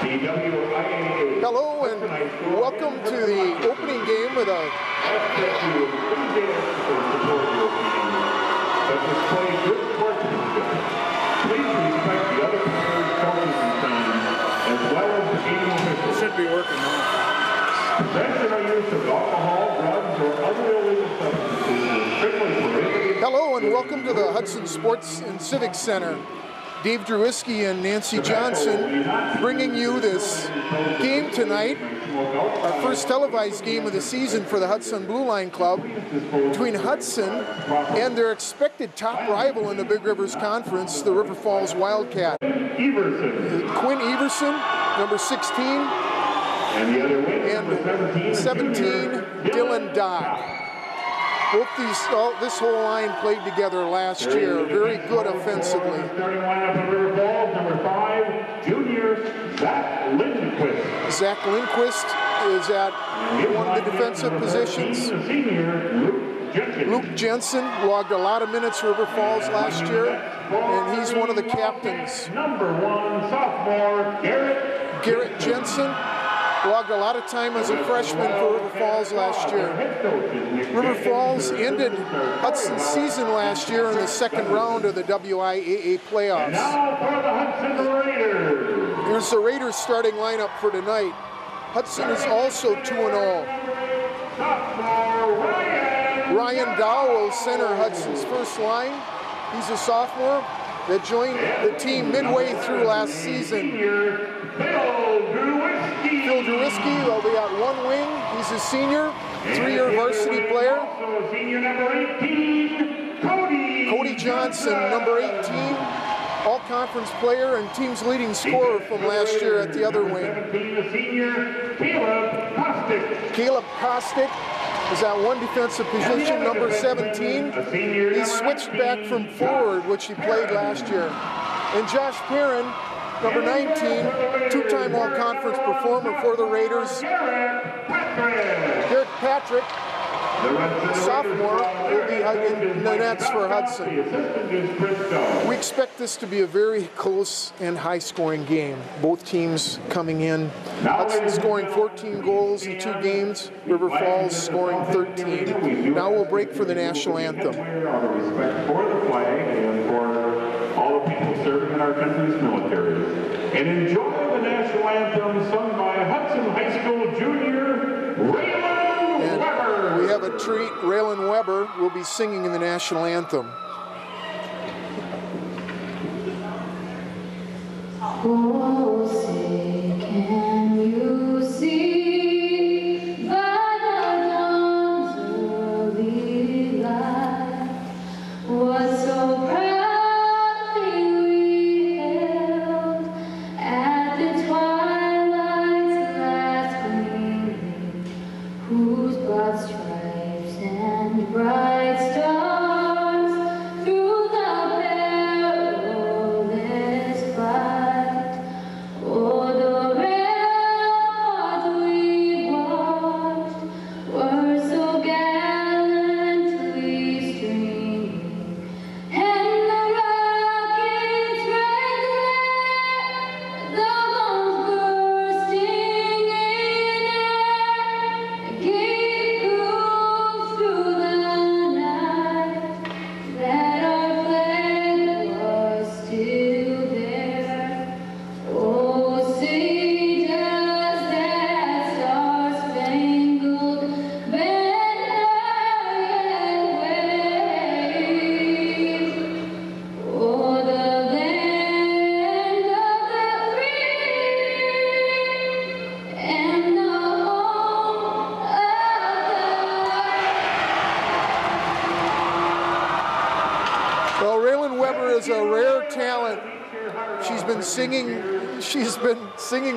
Hello and welcome to the opening game of the should be working now. Prevention or use of alcohol, drugs, or other illegal substances is strictly prohibited. Hello and welcome to the Hudson Sports and Civic Center. Dave Drewiski and Nancy Johnson bringing you this game tonight, our first televised game of the season for the Hudson Blue Line Club, between Hudson and their expected top rival in the Big Rivers Conference, the River Falls Wildcat. Quinn Everson, number 16, and 17, Dylan Dodd. Both this whole line played together last year, very good offensively. Starting lineup for River Falls, number 5, junior Zach Lindquist. Zach Lindquist is at one of the defensive positions. Luke Jensen logged a lot of minutes for River Falls last year, and he's one of the captains. Number 1, sophomore Garrett Jensen logged a lot of time as a freshman for River Falls last year. River Falls ended Hudson's season last year in the second round of the WIAA playoffs. Now for the Hudson Raiders. Here's the Raiders starting lineup for tonight. Hudson is also 2-0. Ryan Dow will center Hudson's first line. He's a sophomore that joined the team midway through last season. Phil Drewiski will be at one wing. He's a senior, 3-year varsity player. Senior number 18, Cody Johnson, number 18, all-conference player and team's leading scorer from last year at the other wing. 17, the senior Caleb Kostick is at one defensive position, number 17. He switched back from forward, which he played last year. And Josh Perrin, number 19, two-time all-conference performer for the Raiders. Derek Patrick, sophomore, will be in the nets for Hudson. We expect this to be a very close and high-scoring game. Both teams coming in. Hudson scoring 14 goals in 2 games. River Falls scoring 13. Now we'll break for the national anthem. Out of respect for the flag and for all the people serving in our country's military. And enjoy the national anthem sung by Hudson High School junior Raylan Weber. We have a treat. Raylan Weber will be singing in the national anthem. Oh, say, can you see by the dawn's early light what so proudly we hailed at the twilight's last gleaming, whose broad stripes and bright stars through the perilous fight o'er the ramparts we watched were so gallantly streaming, and the rockets' red glare, the bombs bursting in air, gave proof through the night that our flag was still there. Oh, say does that star-spangled banner yet wave o'er the land of the free and the home of the Well, Raylan Weber is a rare talent. She's been singing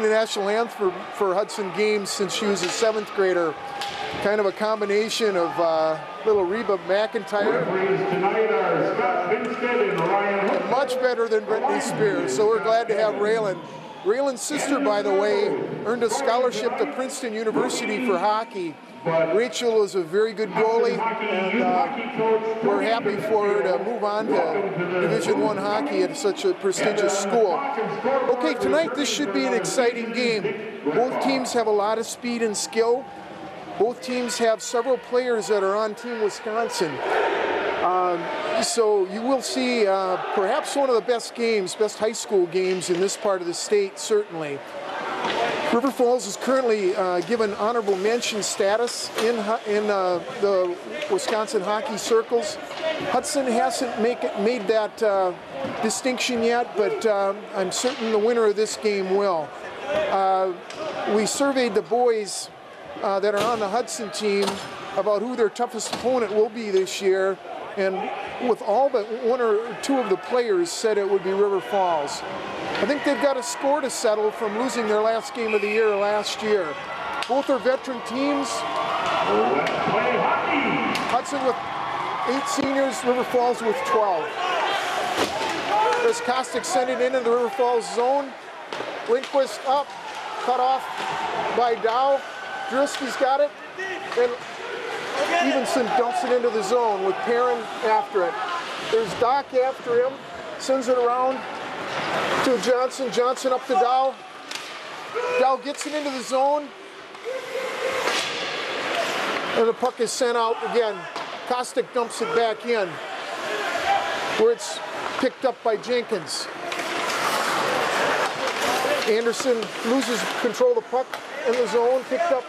the national anthem for Hudson games since she was a 7th grader. Kind of a combination of little Reba McEntire, Tonight are Scott Winstead and Ryan Hudson. much better than Britney Spears. So we're glad to have Raylan Raylan's sister, by the way, earned a scholarship to Princeton University for hockey. Rachel is a very good goalie, and we're happy for her to move on to Division I hockey at such a prestigious school. Okay, tonight this should be an exciting game. Both teams have a lot of speed and skill. Both teams have several players that are on Team Wisconsin. So you will see perhaps one of the best high school games in this part of the state, certainly. River Falls is currently given honorable mention status in the Wisconsin hockey circles. Hudson hasn't made that distinction yet, but I'm certain the winner of this game will. We surveyed the boys that are on the Hudson team about who their toughest opponent will be this year, and with all but one or two of the players said it would be River Falls. I think they've got a score to settle from losing their last game of the year last year. Both are veteran teams. Hudson with 8 seniors, River Falls with 12. As Kostick sent it into the River Falls zone. Lindquist up, cut off by Dow. Drewski's got it, and Evenson dumps it into the zone with Perrin after it. There's Doc after him, sends it around to Johnson. Johnson up to Dow. Dow gets it into the zone, and the puck is sent out again. Kostick dumps it back in, where it's picked up by Jenkins. Anderson loses control of the puck in the zone, picked up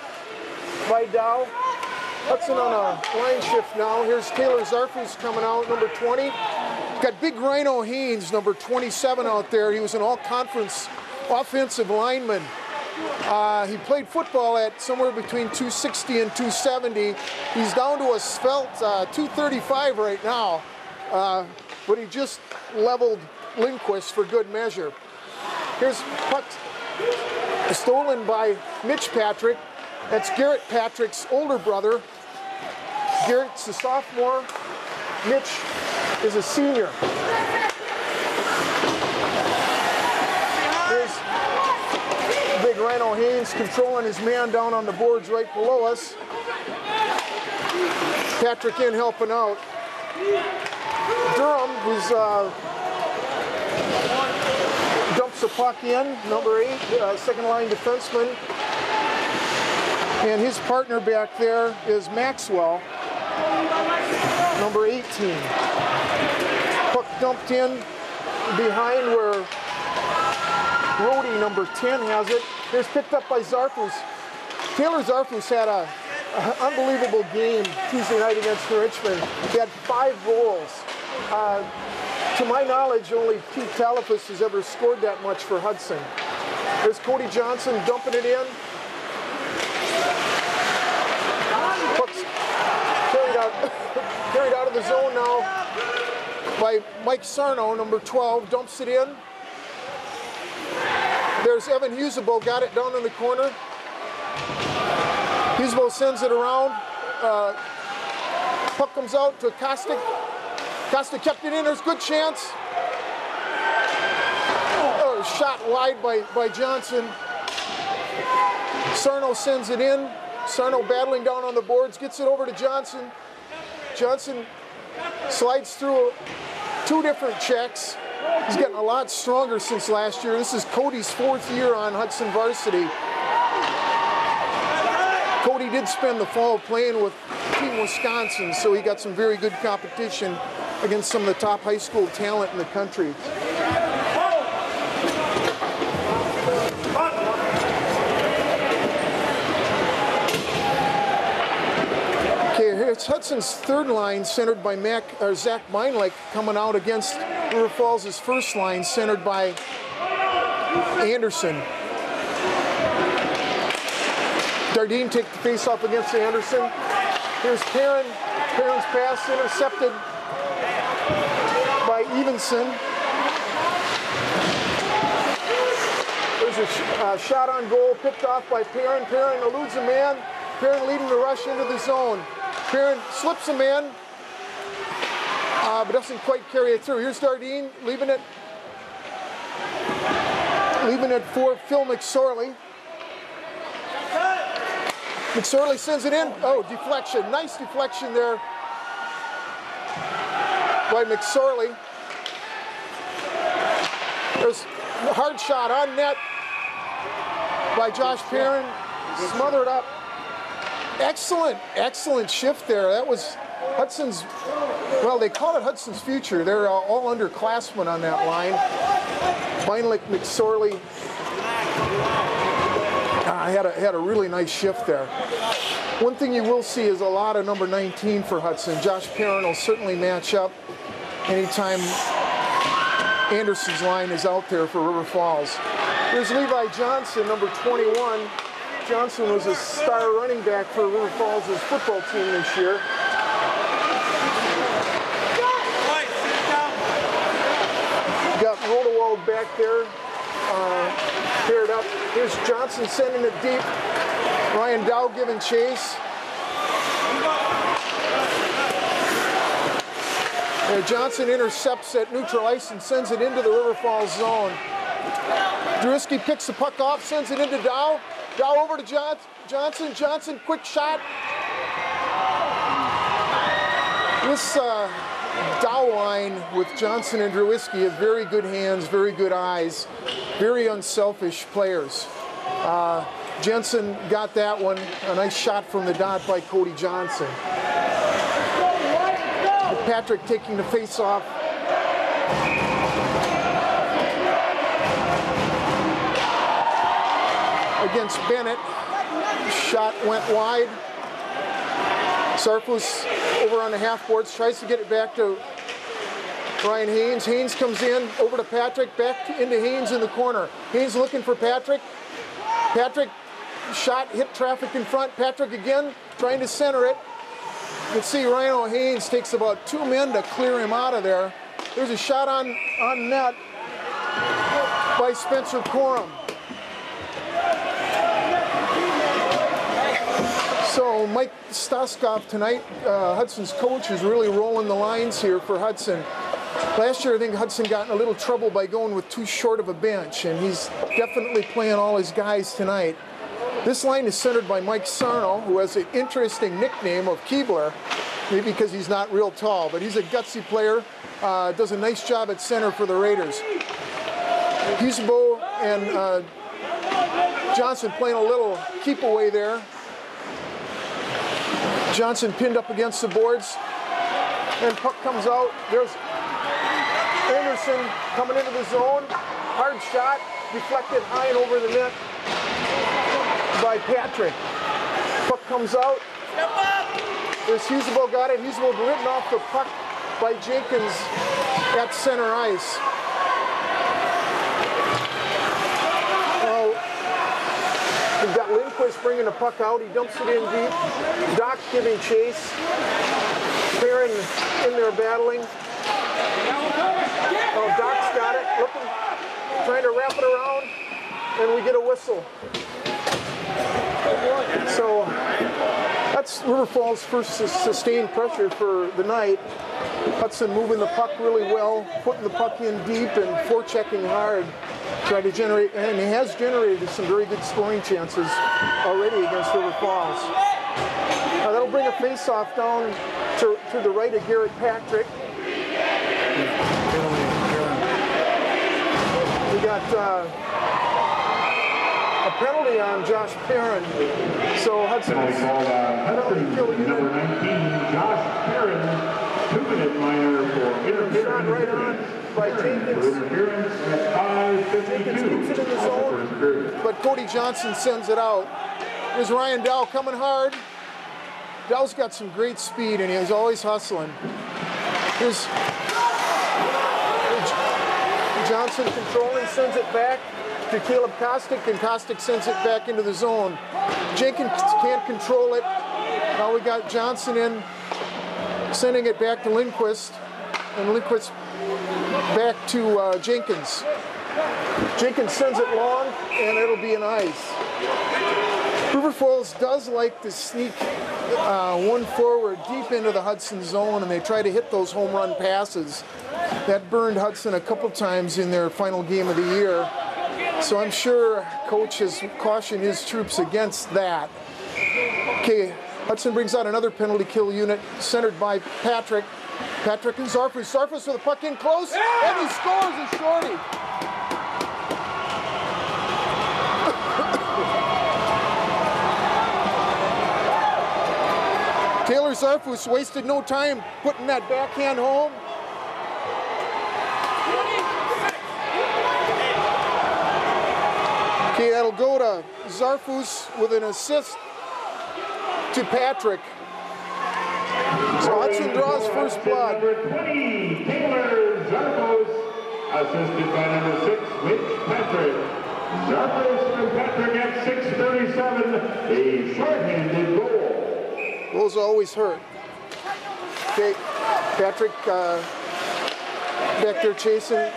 by Dow. Hudson on a line shift now. Here's Taylor Zarfus coming out, number 20. Got big Rhino Haynes, number 27 out there. He was an all-conference offensive lineman. He played football at somewhere between 260 and 270. He's down to a svelte 235 right now, but he just leveled Lindquist for good measure. Here's puck stolen by Mitch Patrick. That's Garrett Patrick's older brother. Garrett's a sophomore. Mitch is a senior. Here's big Rhino Haynes controlling his man down on the boards right below us. Patrick in helping out. Durham, who's dumps the puck in, number 8, second line defenseman. And his partner back there is Maxwell, number 18. Puck dumped in behind where Rhodey, number 10, has it. Here's picked up by Zarfus. Taylor Zarfus had an unbelievable game Tuesday night against Richmond. He had 5 goals. To my knowledge, only Pete Talifus has ever scored that much for Hudson. There's Cody Johnson dumping it in. Puck's carried out of the zone now by Mike Sarno, number 12, dumps it in. There's Evan Husebo, got it down in the corner. Husebo sends it around. Puck comes out to Kostick. Kostick kept it in, there's good chance. Oh, shot wide by Johnson. Sarno sends it in. Sarno battling down on the boards, gets it over to Johnson. Johnson slides through 2 different checks. He's getting a lot stronger since last year. This is Cody's 4th year on Hudson varsity. Cody did spend the fall playing with Team Wisconsin, so he got some very good competition against some of the top high school talent in the country. It's Hudson's 3rd line, centered by Zach Meinlich, coming out against River Falls' 1st line, centered by Anderson. Dardine take the face-off against Anderson. Here's Perrin. Perrin's pass intercepted by Evenson. There's a shot on goal, picked off by Perrin. Perrin eludes a man. Perrin leading the rush into the zone. Perrin slips a man, but doesn't quite carry it through. Here's Dardine leaving it Leaving it for Phil McSorley. McSorley sends it in. Oh, deflection. Nice deflection there by McSorley. There's a hard shot on net by Josh Perrin. Smothered up. Excellent, excellent shift there. That was Hudson's, well, they call it Hudson's future. They're all underclassmen on that line. Finally, McSorley had a really nice shift there. One thing you will see is a lot of number 19 for Hudson. Josh Perrin will certainly match up anytime Anderson's line is out there for River Falls. There's Levi Johnson, number 21. Johnson was a star running back for River Falls' football team this year. Got Rodewald back there, paired up. Here's Johnson sending it deep. Ryan Dow giving chase. Johnson intercepts at neutral ice and sends it into the River Falls zone. Druiski picks the puck off, sends it into Dow. Dow over to Johnson. Johnson, quick shot. This Dow line with Johnson and Druiski have very good hands, very good eyes, very unselfish players. Jensen got that one. A nice shot from the dot by Cody Johnson. Patrick taking the face-off. Against Bennett. Shot went wide. Sarfus over on the half boards, tries to get it back to Ryan Haynes. Haynes comes in, over to Patrick, back into Haynes in the corner. Haynes looking for Patrick. Patrick shot, hit traffic in front. Patrick again, trying to center it. You can see Ryan Haynes takes about 2 men to clear him out of there. There's a shot on net by Spencer Corum. So Mike Stoskov tonight, Hudson's coach, is really rolling the lines here for Hudson. Last year I think Hudson got in a little trouble by going with too short of a bench, and he's definitely playing all his guys tonight. This line is centered by Mike Sarno, who has an interesting nickname of Keebler, maybe because he's not real tall, but he's a gutsy player, does a nice job at center for the Raiders. Husebo and Johnson playing a little keep away there. Johnson pinned up against the boards, and puck comes out. There's Anderson coming into the zone, hard shot, deflected high and over the net by Patrick. Puck comes out. There's Husebo, got it. Husebo written off the puck by Jenkins at center ice. We've got Lindquist bringing the puck out. He dumps it in deep. Doc giving chase. Perrin in there battling. Oh, Doc's got it. Looking, trying to wrap it around, and we get a whistle. So that's River Falls' first sustained pressure for the night. Hudson moving the puck really well, putting the puck in deep and forechecking hard. Trying to generate, and he has generated some very good scoring chances already against River Falls. That'll bring a face-off down to the right of Garrett Patrick. We got a penalty on Josh Perrin. So Hudson is number 19, Josh Perrin, 2-minute minor for interference. Right on by Jenkins. Interference at 5:52. Jenkins keeps it in the zone, but Cody Johnson sends it out. Here's Ryan Dow coming hard. Dow's got some great speed, and he's always hustling. Here's Johnson controlling, sends it back to Caleb Kostick, and Kostick sends it back into the zone. Jenkins can't control it. Now we got Johnson in, sending it back to Lindquist, and Lindquist back to Jenkins. Jenkins sends it long, and it'll be an ice. River Falls does like to sneak one forward deep into the Hudson zone, and they try to hit those home run passes. That burned Hudson a couple times in their final game of the year. So I'm sure coach has cautioned his troops against that. Okay, Hudson brings out another penalty kill unit centered by Patrick. Patrick and Zarfus. Zarfus with the puck in close, and he scores a shorty. Taylor Zarfus wasted no time putting that backhand home. Okay, that'll go to Zarfus with an assist to Patrick. So Hudson draws first blood. Number 20, Taylor Zarfus, assisted by number 6, Mitch Patrick. Zarfus and Patrick at 6:37, a shorthanded goal. Those always hurt. Okay, Patrick back there chasing.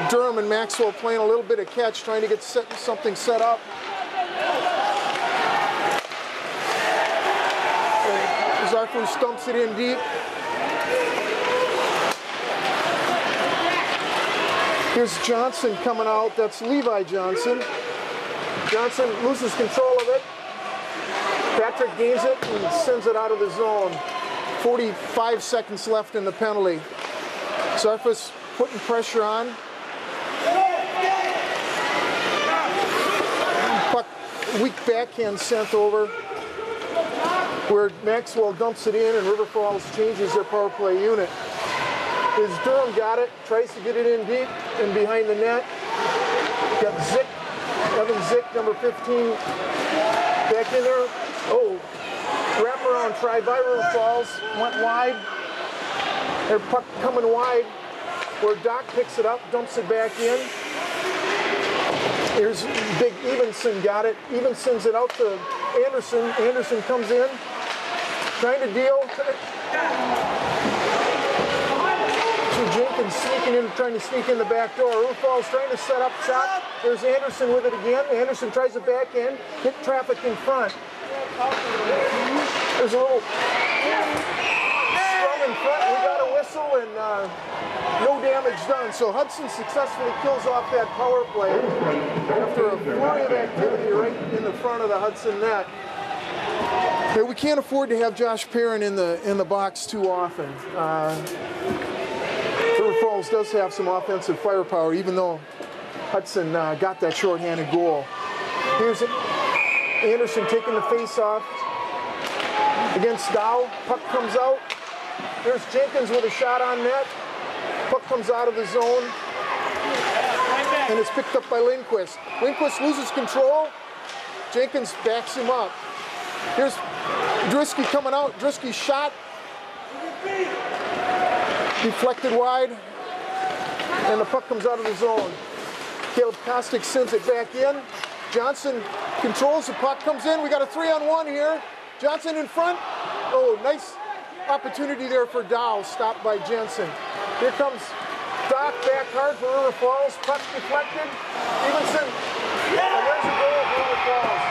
Durham and Maxwell playing a little bit of catch, trying to get something set up. Zarfus stumps it in deep. Here's Johnson coming out. That's Levi Johnson. Johnson loses control of it. Patrick gains it and sends it out of the zone. 45 seconds left in the penalty. Zarfus putting pressure on. Puck, weak backhand sent over, where Maxwell dumps it in and River Falls changes their power play unit. As Durham got it, tries to get it in deep and behind the net. Got Zick, Evan Zick, number 15, back in there. Oh, wraparound try by River Falls, went wide. Their puck coming wide, where Doc picks it up, dumps it back in. Here's Big Evenson, got it. Evenson's it out to Anderson. Anderson comes in, trying to deal. Jenkins sneaking in, trying to sneak in the back door. River Falls trying to set up shot. There's Anderson with it again. Anderson tries it back in, hit traffic in front. There's a little scrum in front. We got a whistle and no damage done. So Hudson successfully kills off that power play after a flurry of activity right in the front of the Hudson net. But we can't afford to have Josh Perrin in the box too often. River Falls does have some offensive firepower, even though Hudson got that shorthanded goal. Here's it. Anderson taking the face-off against Dow. Puck comes out. There's Jenkins with a shot on net. Puck comes out of the zone. And it's picked up by Lindquist. Lindquist loses control. Jenkins backs him up. Here's Drisky coming out. Drisky's shot. Deflected wide. And the puck comes out of the zone. Caleb Kostick sends it back in. Johnson controls the puck, comes in. We got a 3-on-1 here. Johnson in front. Oh, nice opportunity there for Dow, stopped by Jensen. Here comes Doc back hard for River Falls. Puck deflected. Evenson. And there's a goal for River Falls.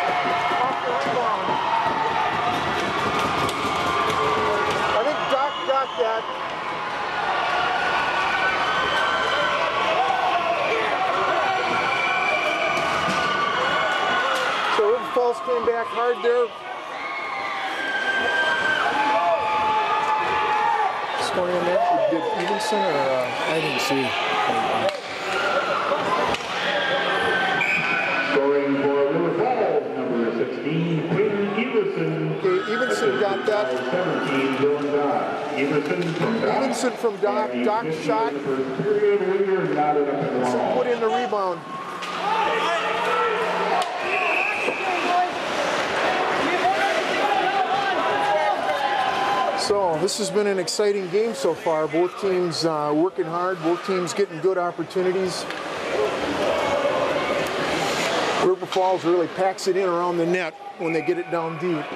Off the rebound. I think Doc got that. Falls came back hard there. Scoring on that, did Evenson or I didn't see. Scoring for River Falls, number 16, Quinn Evenson. Okay, Evenson got that. 17, Dylan Dock. Evenson from Doc. Doc shot. Put in the rebound. So this has been an exciting game so far. Both teams working hard, both teams getting good opportunities. River Falls really packs it in around the net when they get it down deep.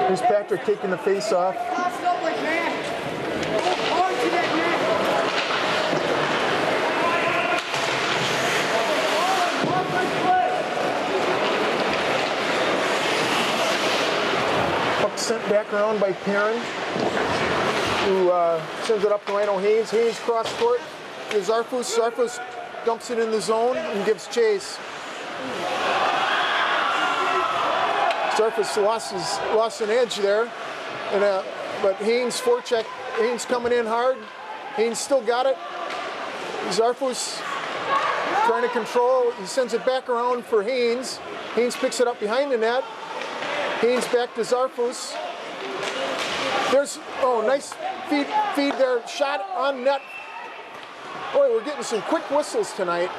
Here's Patrick taking the face off. Sent back around by Perrin, who sends it up to Rhino Hayes. Hayes cross court. Here's Zarfus. Zarfus dumps it in the zone and gives chase. Zarfus lost an edge there, and but Haynes forecheck. Haynes coming in hard. Haynes still got it. Zarfus trying to control. He sends it back around for Haynes. Haynes picks it up behind the net. Haynes back to Zarfus. There's, oh, nice feed there. Shot on net. Boy, we're getting some quick whistles tonight.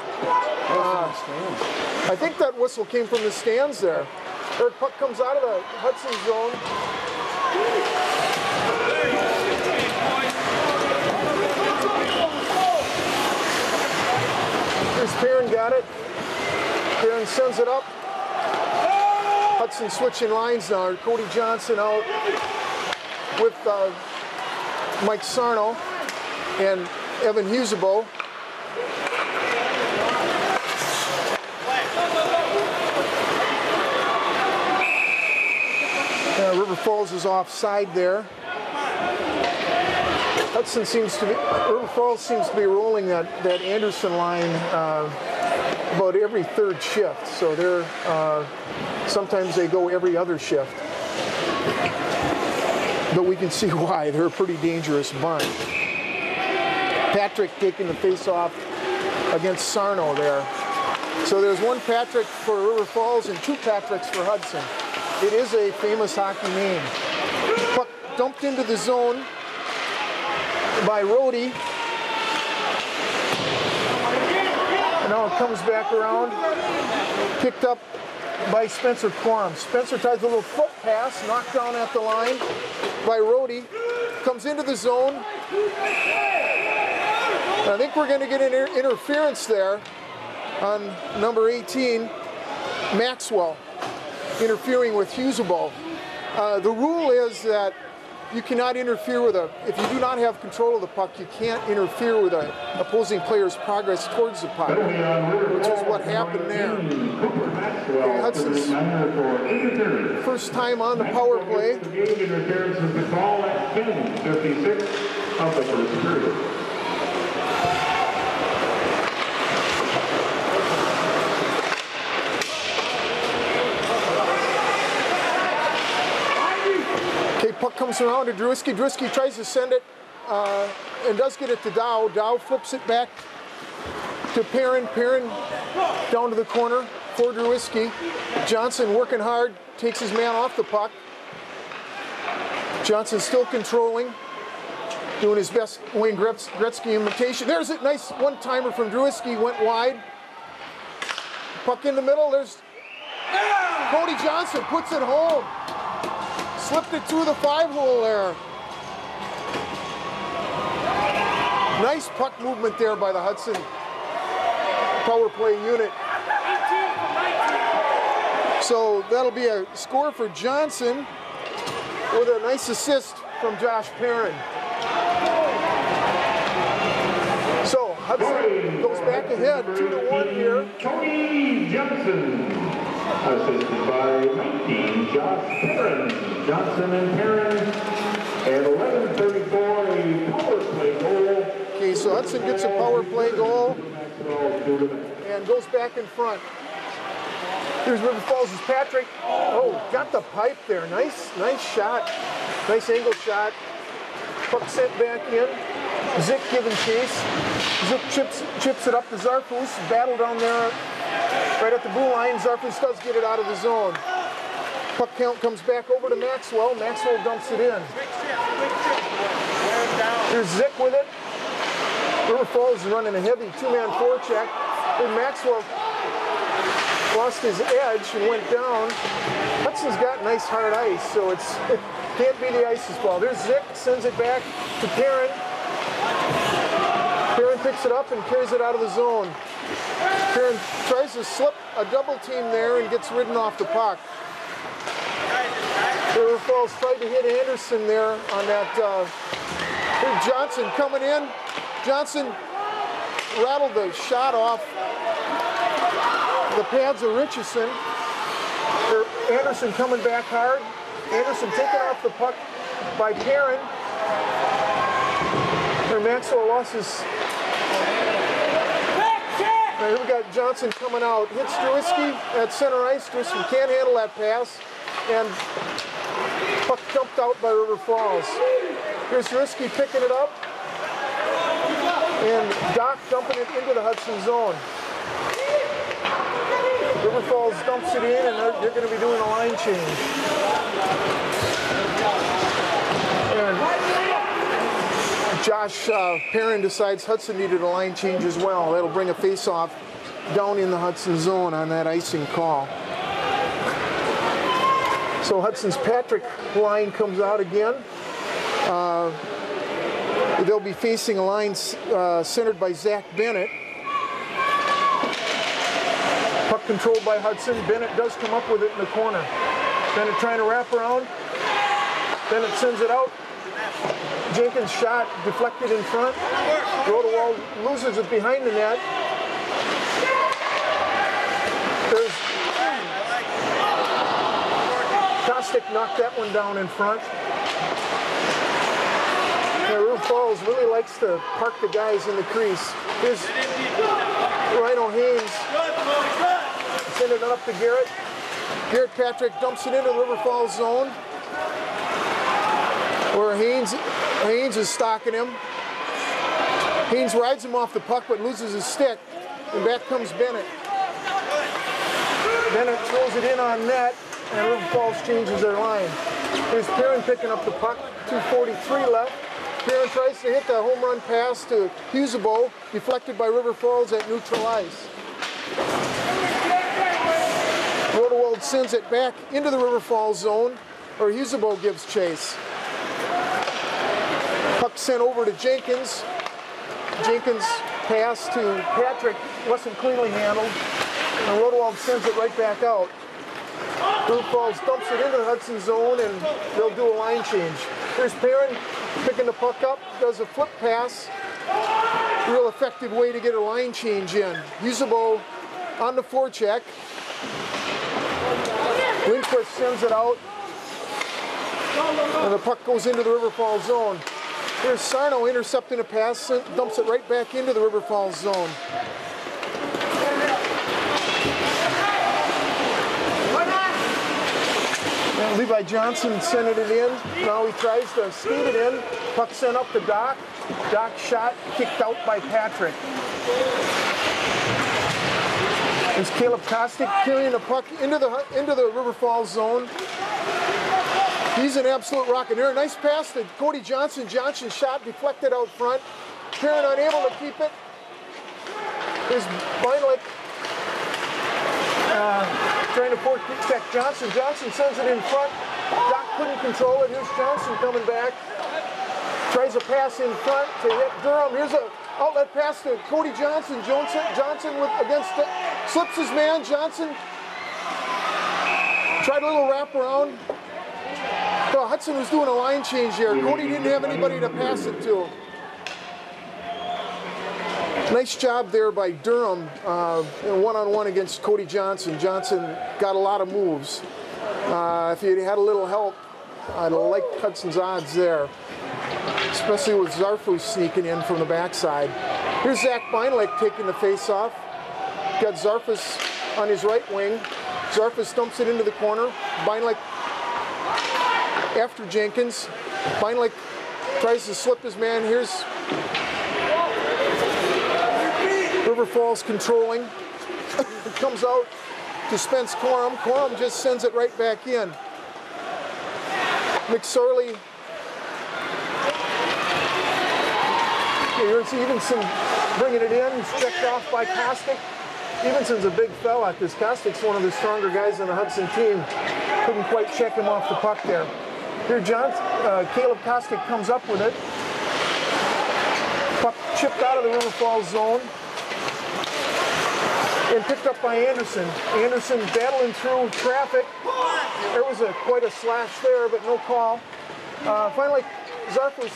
I think that whistle came from the stands there. Third puck comes out of the Hudson zone. Here's Perrin, got it. Perrin sends it up. Hudson switching lines now. Cody Johnson out with Mike Sarno and Evan Husebo. River Falls is offside there. Hudson seems to be, River Falls seems to be rolling that Anderson line about every third shift. So they're, sometimes they go every other shift. But we can see why. They're a pretty dangerous bunch. Patrick taking the face-off against Sarno there. So there's one Patrick for River Falls and two Patricks for Hudson. It is a famous hockey name. Puck dumped into the zone by Rhodey. And now it comes back around. Picked up by Spencer Quorum. Spencer tries a little foot pass, knocked down at the line by Rhodey. Comes into the zone. And I think we're going to get an interference there on number 18, Maxwell, interfering with Husebo. The rule is that you cannot interfere with if you do not have control of the puck, you can't interfere with an opposing player's progress towards the puck, which is what happened there. Okay, Hudson's first time on the power play. Interference is the call at 10:56 of the first period. Puck comes around to Drewski. Drewski tries to send it and does get it to Dow. Dow flips it back to Perrin. Perrin down to the corner for Drewski. Johnson working hard, takes his man off the puck. Johnson still controlling, doing his best Wayne Gretzky imitation. There's a nice one-timer from Drewski, went wide. Puck in the middle, there's Cody Johnson, puts it home. Slipped it through the 5-hole there. Nice puck movement there by the Hudson power play unit. So that'll be a score for Johnson with a nice assist from Josh Perrin. So Hudson goes back ahead 2-1 here. Cody Johnson, assisted by 19, Josh Perrin. Johnson and Perrin at 11:34, a power play goal. Okay, so Hudson gets a power play goal and goes back in front. Here's River Falls' Patrick. Oh, got the pipe there. Nice shot. Nice angle shot. Puck sent back in. Zick giving chase. Zick chips it up to Zarfus. Battle down there right at the blue line. Zarfus does get it out of the zone. Puck count comes back over to Maxwell. Maxwell dumps it in. Here's Zick with it. River Falls is running a heavy two-man forecheck. And Maxwell lost his edge and went down. Hudson's got nice hard ice, so it can't be the ice's fault. There's Zick, sends it back to Perrin. Perrin picks it up and carries it out of the zone. Perrin tries to slip a double team there and gets ridden off the puck. River Falls tried to hit Anderson there on that. Here's Johnson coming in. Johnson rattled the shot off the pads of Richardson. Anderson coming back hard. Anderson taken off the puck by Perrin. Maxwell lost his Now here we got Johnson coming out. Hits Drewiski at center ice. Drewiski can't handle that pass. And puck dumped out by River Falls. Here's Drewiski picking it up. And Doc dumping it into the Hudson zone. River Falls dumps it in, and they're going to be doing a line change. And Josh Perrin decides Hudson needed a line change as well. That'll bring a face-off down in the Hudson zone on that icing call. So Hudson's Patrick line comes out again. They'll be facing a line centered by Zach Bennett. Puck controlled by Hudson. Bennett does come up with it in the corner. Bennett trying to wrap around. Bennett sends it out. Jenkins' shot deflected in front. Rodewald loses it behind the net. There's Kostick knocked that one down in front. River Falls really likes to park the guys in the crease. Here's Rhino Haynes. Send it up to Garrett. Garrett Patrick dumps it into the River Falls zone, where Haynes is stalking him. Haynes rides him off the puck but loses his stick, and back comes Bennett. Bennett throws it in on net, and River Falls changes their line. Here's Perrin picking up the puck, 2:43 left. Perrin tries to hit the home run pass to Husebo, deflected by River Falls at neutral ice. Rodewald sends it back into the River Falls zone, where Husebo gives chase. Puck sent over to Jenkins. Jenkins' pass to Patrick wasn't cleanly handled, and Rodewald sends it right back out. River Falls dumps it into the Hudson zone, and they'll do a line change. Here's Perrin picking the puck up, does a flip pass. Real effective way to get a line change in. Husebo on the forecheck. Lindquist sends it out, and the puck goes into the River Falls zone. Here's Sarno intercepting a pass, dumps it right back into the River Falls zone. And Levi Johnson sending it in. Now he tries to skate it in. Puck sent up to Doc. Doc shot kicked out by Patrick. There's Caleb Kostick carrying the puck into the River Falls zone. He's an absolute rocket. There, a nice pass to Cody Johnson. Johnson's shot deflected out front. Perrin unable to keep it. There's Beinlich trying to protect Johnson. Johnson sends it in front. Doc couldn't control it. Here's Johnson coming back. Tries a pass in front to hit Durham. Here's an outlet pass to Cody Johnson. Johnson slips his man. Johnson tried a little wraparound. So Hudson was doing a line change here. Cody didn't have anybody to pass it to. Nice job there by Durham, one-on-one against Cody Johnson. Johnson got a lot of moves. If he had a little help, I'd like Hudson's odds there, especially with Zarfus sneaking in from the backside. Here's Zach Beinlich taking the face-off. Got Zarfus on his right wing. Zarfus dumps it into the corner. Beinlich after Jenkins. Beinlich tries to slip his man. Here's River Falls controlling. It comes out to Spence Corum. Corum just sends it right back in. McSorley. Here's Evenson bringing it in. He's checked off by Kostick. Evenson's a big fella because Kostick's one of the stronger guys on the Hudson team. Couldn't quite check him off the puck there. Here, Caleb Kostick comes up with it. Puck chipped out of the River Falls zone and picked up by Anderson. Anderson battling through traffic. There was quite a slash there, but no call. Finally, Zarfus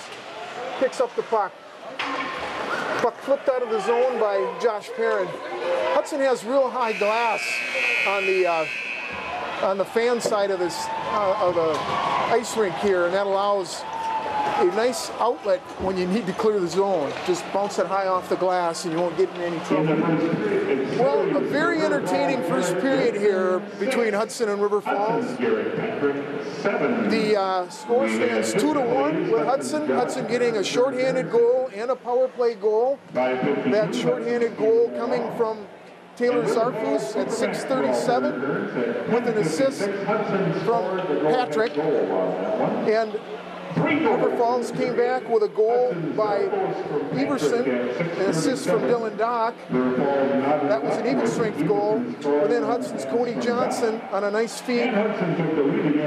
picks up the puck. Puck flipped out of the zone by Josh Perrin. Hudson has real high glass on the fan side of the ice rink here, and that allows a nice outlet when you need to clear the zone. Just bounce it high off the glass and you won't get in any trouble. Well, a very entertaining first period here between Hudson and River Falls. The score stands 2-1 with Hudson. Hudson getting a shorthanded goal and a power play goal. That shorthanded goal coming from Taylor Zarfus at 6:37 with an assist from Patrick. And River Falls came back with a goal by Everson, an assist from Dylan Dock. That was an even strength goal. And then Hudson's Cody Johnson on a nice feed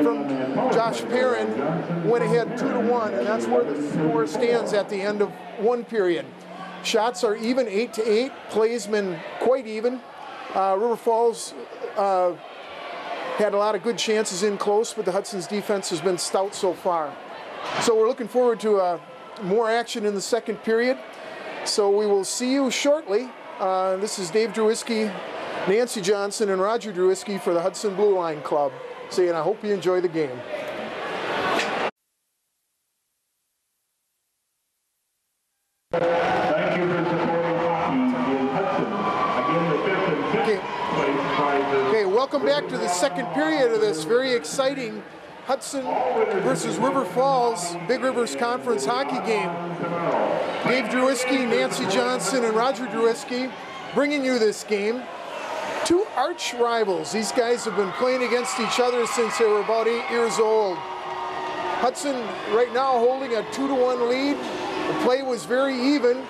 from Josh Perrin went ahead 2-1, and that's where the score stands at the end of one period. Shots are even 8-8. Play's been quite even. River Falls had a lot of good chances in close, but the Hudson's defense has been stout so far. So we're looking forward to more action in the second period. So we will see you shortly. This is Dave Drewiski, Nancy Johnson, and Roger Drewiski for the Hudson Blue Line Club. And I hope you enjoy the game. Thank you for supporting hockey in Hudson. Again, the fifth and sixth place prizes. Okay, welcome back to the second period of this very exciting Hudson versus River Falls Big Rivers Conference hockey game. Dave Drewiski, Nancy Johnson, and Roger Drewiski bringing you this game. Two arch rivals. These guys have been playing against each other since they were about 8 years old. Hudson right now holding a 2-1 lead. The play was very even,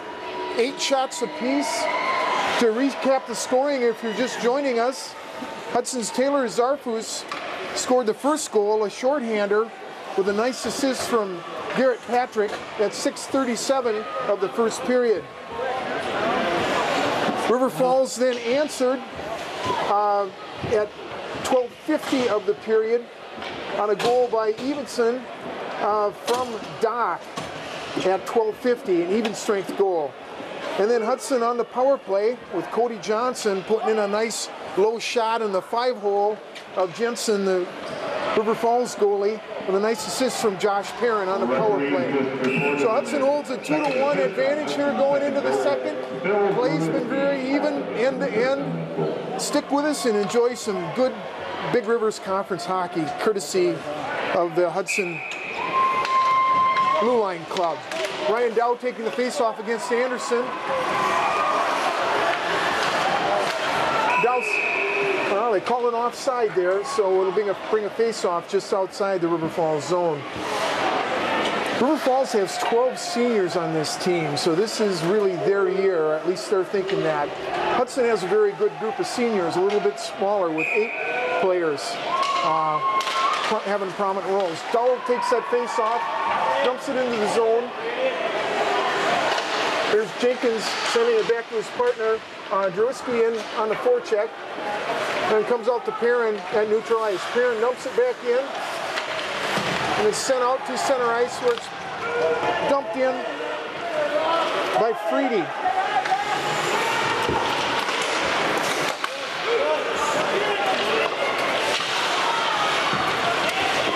8 shots apiece. To recap the scoring, if you're just joining us, Hudson's Taylor Zarfus scored the first goal, a shorthander, with a nice assist from Garrett Patrick at 6:37 of the first period. River Falls then answered at 12:50 of the period on a goal by Everson from Dock at 12:50, an even strength goal. And then Hudson on the power play with Cody Johnson putting in a nice low shot in the 5-hole of Jensen, the River Falls goalie, with a nice assist from Josh Perrin on the power play. So Hudson holds a 2-1 advantage here going into the second. Play's been very even end to end. Stick with us and enjoy some good Big Rivers Conference hockey courtesy of the Hudson Blue Line Club. Ryan Dow taking the face-off against Anderson. Dow's, well, they call it offside there, so it'll bring a face-off just outside the River Falls zone. River Falls has 12 seniors on this team, so this is really their year, or at least they're thinking that. Hudson has a very good group of seniors, a little bit smaller, with 8 players having prominent roles. Dow takes that face-off, dumps it into the zone. There's Jenkins sending it back to his partner, Drewiski in on the forecheck. And comes out to Perrin at neutral ice. Perrin dumps it back in. And it's sent out to center ice where it's dumped in by Freedy.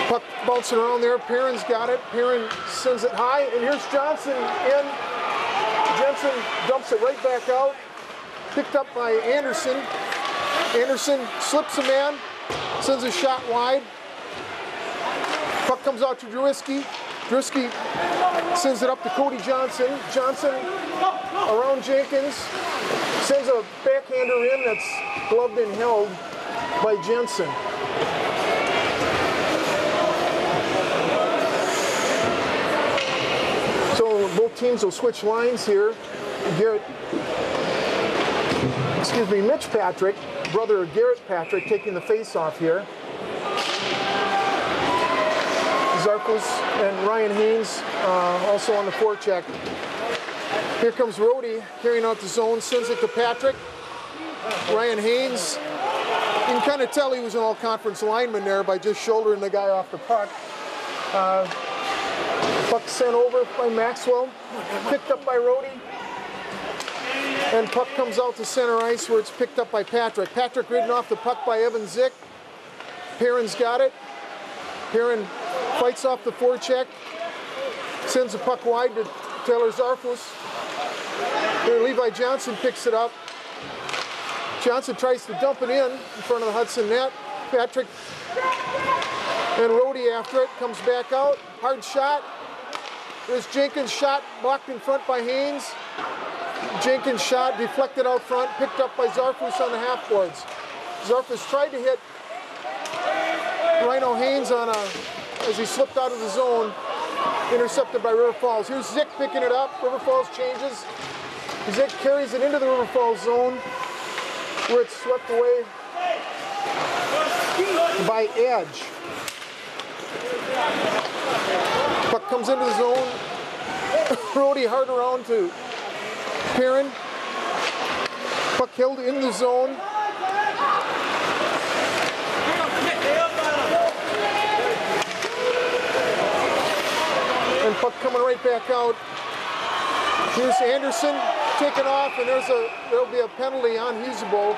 Puck bouncing around there. Perrin's got it. Perrin sends it high. And here's Johnson in. Jensen dumps it right back out. Picked up by Anderson. Anderson slips a man, sends a shot wide. Puck comes out to Drewiski. Drewiski sends it up to Cody Johnson. Johnson around Jenkins. Sends a backhander in that's gloved and held by Jensen. So both teams will switch lines here. Mitch Patrick, brother of Garrett Patrick, taking the face-off here. Zarfus and Ryan Haynes also on the forecheck. Here comes Rhodey carrying out the zone, sends it to Patrick. Ryan Haynes, you can kind of tell he was an all-conference lineman there by just shouldering the guy off the puck. Puck sent over by Maxwell, picked up by Rhodey. And puck comes out to center ice where it's picked up by Patrick. Patrick ridden off the puck by Evan Zick. Perrin's got it. Perrin fights off the forecheck. Sends the puck wide to Taylor Zarfus. Here Levi Johnson picks it up. Johnson tries to dump it in front of the Hudson net. Patrick and Rhodey after it, comes back out. Hard shot. There's Jenkins' shot blocked in front by Haynes. Jenkins' shot deflected out front, picked up by Zarfus on the half boards. Zarfus tried to hit Rhino Haynes as he slipped out of the zone, intercepted by River Falls. Here's Zick picking it up. River Falls changes. Zick carries it into the River Falls zone, where it's swept away by Edge. Puck comes into the zone. Brody hard around to Perrin. Puck held in the zone. And puck coming right back out. Here's Anderson taken off, and there'll be a penalty on Husebo.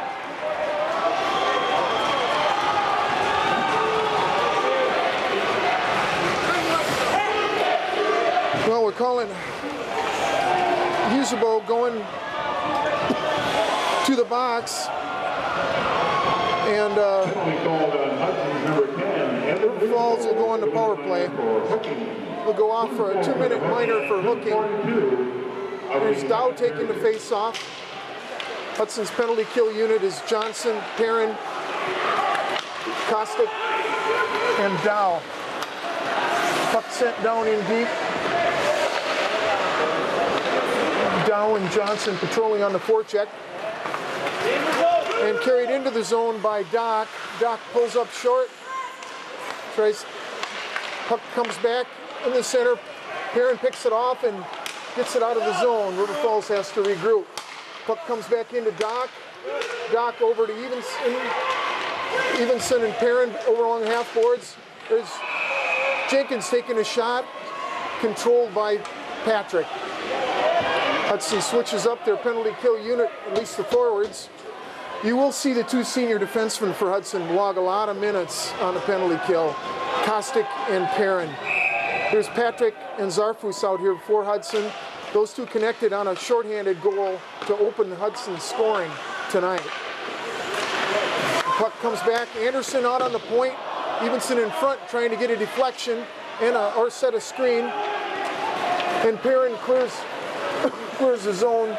Well, we're calling Husebo going to the box, and River Falls will go on the power play. We'll go off for a 2-minute minor for hooking. There's Dow taking the face off. Hudson's penalty kill unit is Johnson, Perrin, Kostick, and Dow. Puck sent down in deep. Dow and Johnson patrolling on the forecheck. And carried into the zone by Doc. Doc pulls up short. Puck comes back in the center. Perrin picks it off and gets it out of the zone. River Falls has to regroup. Puck comes back into Doc. Doc over to Evenson and Perrin over along the half boards. There's Jenkins taking a shot, controlled by Patrick. Hudson switches up their penalty kill unit, at least the forwards. You will see the two senior defensemen for Hudson log a lot of minutes on the penalty kill, Kostick and Perrin. Here's Patrick and Zarfus out here for Hudson. Those two connected on a shorthanded goal to open Hudson's scoring tonight. The puck comes back. Anderson out on the point. Evenson in front trying to get a deflection or set a screen. And Perrin clears the zone.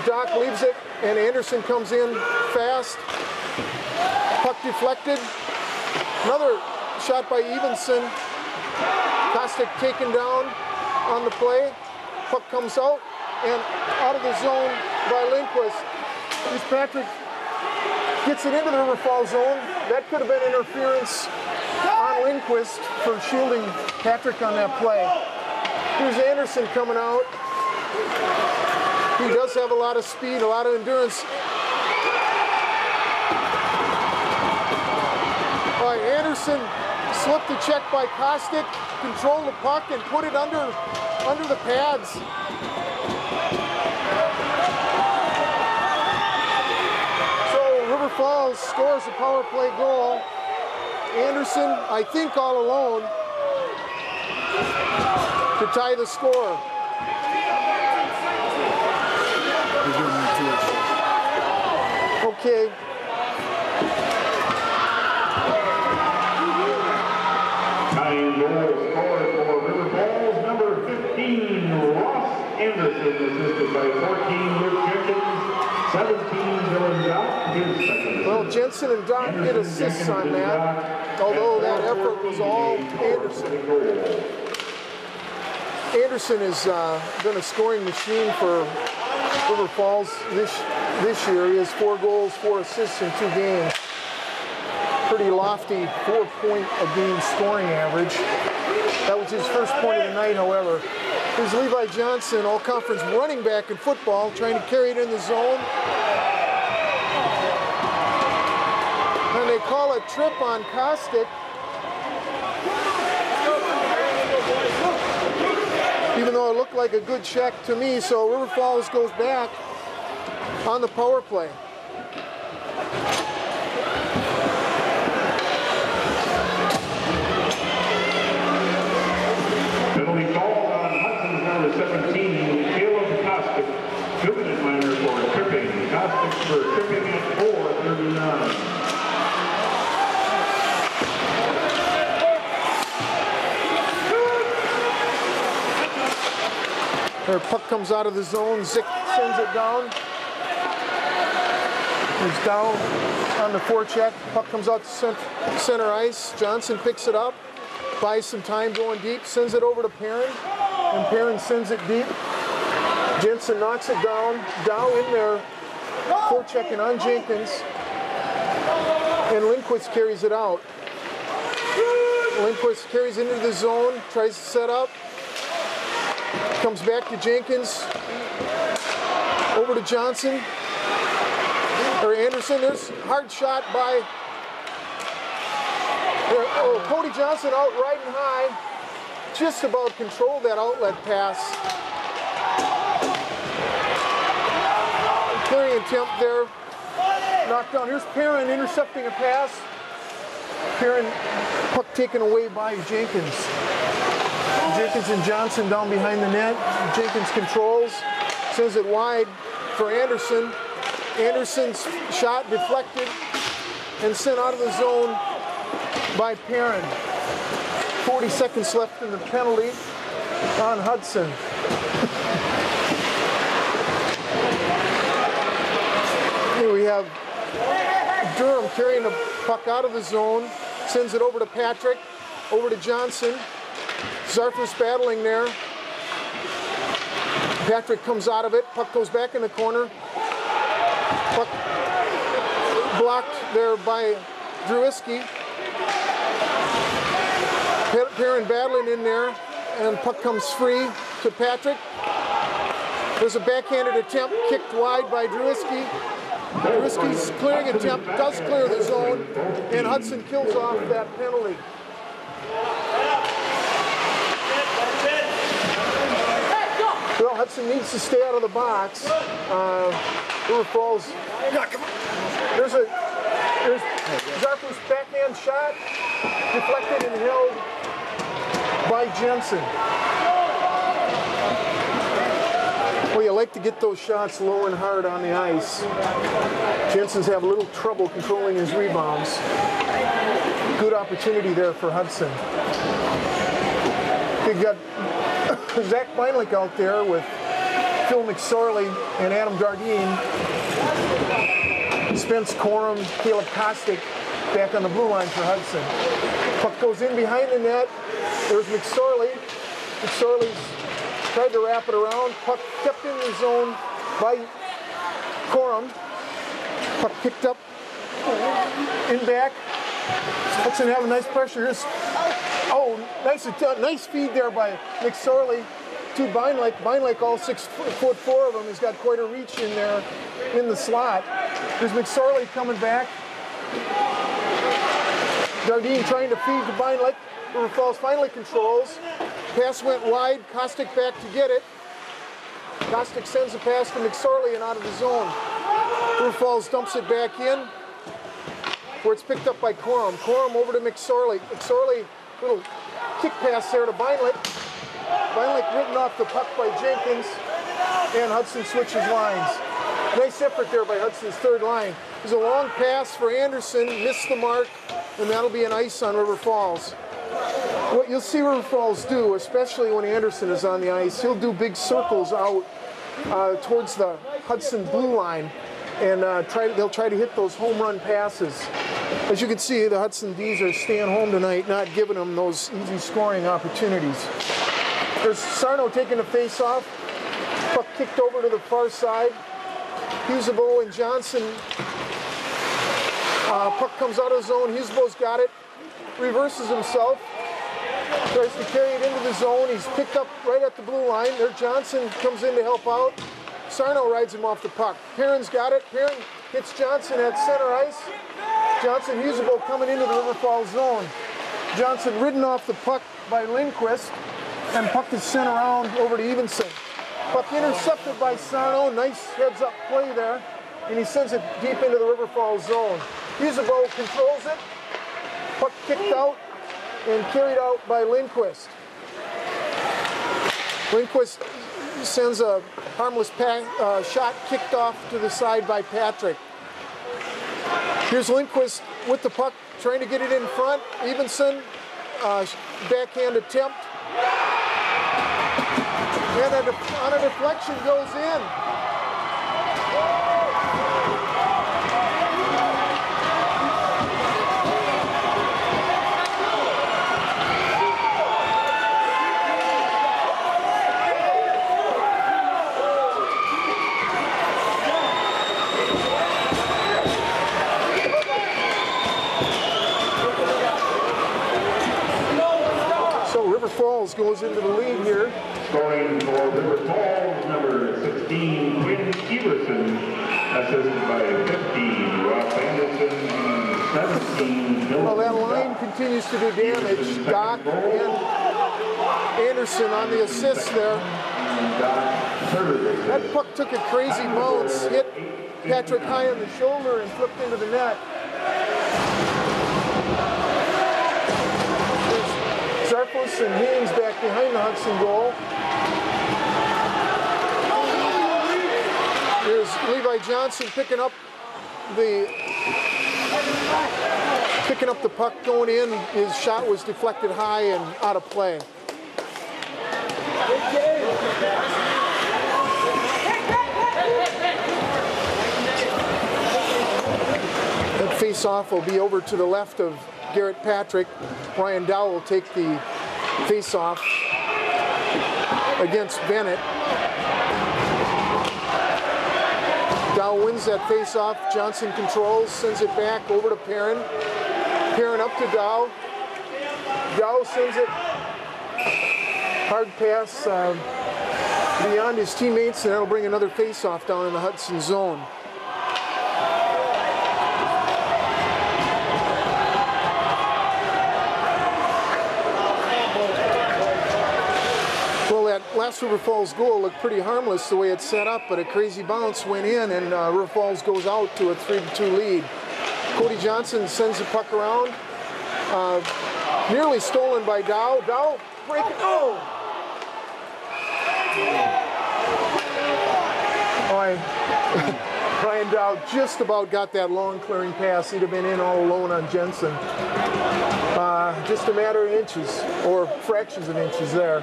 Doc leaves it, and Anderson comes in fast. Puck deflected. Another shot by Evenson. Kostick taken down on the play. Puck comes out and out of the zone by Lindquist. Here's Patrick. Gets it into the River Falls zone. That could have been interference on Lindquist for shielding Patrick on that play. Here's Anderson coming out. He does have a lot of speed, a lot of endurance. All right, Anderson slipped the check by Kostick, controlled the puck and put it under the pads. So River Falls scores a power play goal. Anderson, I think all alone, to tie the score. Okay. Tying goal scored for River Falls, number 15, Ross Anderson, assisted by 14, Rick Jenkins, 17, Dylan Dock, his second. Well, Jensen and Doc get assists on that, although that effort was all Anderson. Anderson has been a scoring machine for River Falls this year. He has 4 goals, 4 assists in 2 games. Pretty lofty 4-point-a-game scoring average. That was his first point of the night, however. Here's Levi Johnson, all-conference running back in football, trying to carry it in the zone. And they call a trip on Kostick. Even though it looked like a good check to me, so River Falls goes back on the power play. Their puck comes out of the zone. Zick sends it down. He's down on the forecheck. Puck comes out to center ice. Johnson picks it up, buys some time going deep, sends it over to Perrin, and Perrin sends it deep. Jensen knocks it down. Dow in there, forechecking on Jenkins, and Lindquist carries it out. Lindquist carries into the zone, tries to set up, comes back to Jenkins, over to Johnson, or Anderson. There's a hard shot by Cody Johnson out riding high, just about controlled that outlet pass. Clearing attempt there, knocked down. Here's Perrin intercepting a pass. Perrin, puck taken away by Jenkins. Jenkins and Johnson down behind the net. Jenkins controls, sends it wide for Anderson. Anderson's shot deflected and sent out of the zone by Perrin. 40 seconds left in the penalty on Hudson. Here we have Durham carrying the puck out of the zone, sends it over to Patrick, over to Johnson. Zarfus battling there. Patrick comes out of it, puck goes back in the corner. Puck blocked there by Drewiski. Perrin battling in there, and puck comes free to Patrick. There's a backhanded attempt, kicked wide by Drewiski. Drewiski's clearing attempt does clear the zone, and Hudson kills off that penalty. Well, Hudson needs to stay out of the box. River Falls. There's Zarfus' backhand shot, deflected and held by Jensen. Well, you like to get those shots low and hard on the ice. Jensen's have a little trouble controlling his rebounds. Good opportunity there for Hudson. You got Zach Beinlich out there with Phil McSorley and Adam Gardine. Spence Corum, Caleb Kostick back on the blue line for Hudson. Puck goes in behind the net. There's McSorley. McSorley's tried to wrap it around. Puck kept in the zone by Corum. Puck picked up in back. Hudson having nice pressure. Nice feed there by McSorley to Beinlich. Beinlich, all 6'4" of him, has got quite a reach in there in the slot. There's McSorley coming back. Gardine trying to feed to Beinlich. River Falls finally controls. Pass went wide. Kostick back to get it. Kostick sends a pass to McSorley and out of the zone. River Falls dumps it back in, where it's picked up by Corum. Corum over to McSorley. McSorley, little kick pass there to Beinlich. Beinlich written off the puck by Jenkins, and Hudson switches lines. Nice effort there by Hudson's third line. There's a long pass for Anderson, missed the mark, and that'll be an ice on River Falls. What you'll see River Falls do, especially when Anderson is on the ice, he'll do big circles out towards the Hudson blue line, and they'll try to hit those home run passes. As you can see, the Hudson D's are staying home tonight, not giving them those easy scoring opportunities. There's Sarno taking the face-off. Puck kicked over to the far side. Husebo and Johnson. Puck comes out of the zone. Husebo's got it. Reverses himself. Tries to carry it into the zone. He's picked up right at the blue line. There Johnson comes in to help out. Sarno rides him off the puck. Perrin's got it. Perrin hits Johnson at center ice. Johnson, Husebo coming into the River Falls zone. Johnson ridden off the puck by Lindquist, and puck is sent around over to Evenson. Puck intercepted by Sarno. Nice heads-up play there, and he sends it deep into the River Falls zone. Husebo controls it. Puck kicked out and carried out by Lindquist. Lindquist sends a harmless shot kicked off to the side by Patrick. Here's Lindquist with the puck, trying to get it in front. Evenson, backhand attempt. And on a deflection goes in. Falls goes into the lead here. Scoring for River Falls, number 16, Quinn Everson, assisted by 15, Ross Anderson, and 17, Bill. Well, that line continues to do damage. Doc and Anderson on the assist there. That puck took a crazy bounce, hit Patrick high on the shoulder and flipped into the net. Zarfos and Haynes back behind the Hudson goal. There's Levi Johnson picking up the puck going in. His shot was deflected high and out of play. That face-off will be over to the left of Garrett Patrick. Ryan Dow will take the face-off against Bennett. Dow wins that face-off. Johnson controls, sends it back over to Perrin. Perrin up to Dow. Dow sends it. Hard pass beyond his teammates, and that'll bring another face-off down in the Hudson zone. Last River Falls goal looked pretty harmless the way it's set up, but a crazy bounce went in, and River Falls goes out to a 3-2 lead. Cody Johnson sends the puck around, nearly stolen by Dow. Dow breaking. Oh! Ryan Dow just about got that long clearing pass. He'd have been in all alone on Jensen. Just a matter of inches, or fractions of inches there.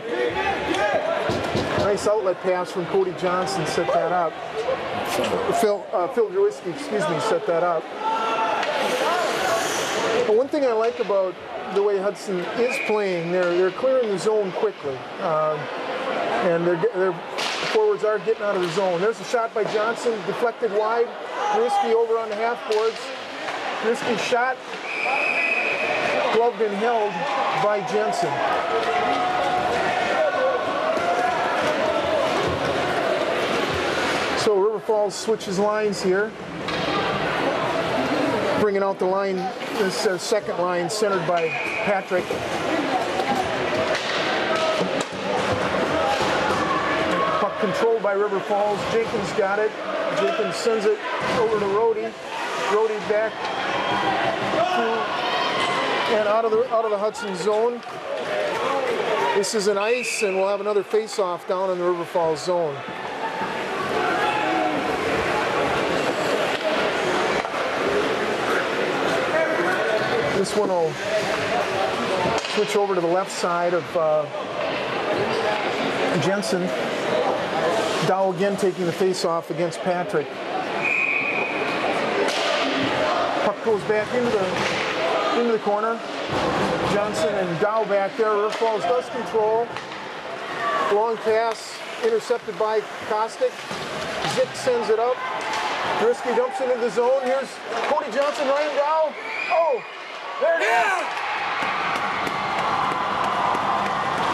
Nice outlet pass from Cody Johnson, set that up. Phil Drewski, set that up. But one thing I like about the way Hudson is playing, they're clearing the zone quickly, and their forwards are getting out of the zone. There's a shot by Johnson, deflected wide. Drewski over on the half boards. Drewski's shot, gloved and held by Jensen. So River Falls switches lines here, bringing out the line, this second line centered by Patrick. Puck controlled by River Falls. Jenkins got it. Jenkins sends it over to Rhodey. Rhodey back to, and out of the Hudson zone. This is an ice, and we'll have another face-off down in the River Falls zone. This one will switch over to the left side of Jensen. Dow again taking the face-off against Patrick. Puck goes back into the corner. Johnson and Dow back there. River Falls does control. Long pass intercepted by Kostick. Zick sends it up. Drewski dumps it into the zone. Here's Cody Johnson, Ryan Dow. Oh! There it is!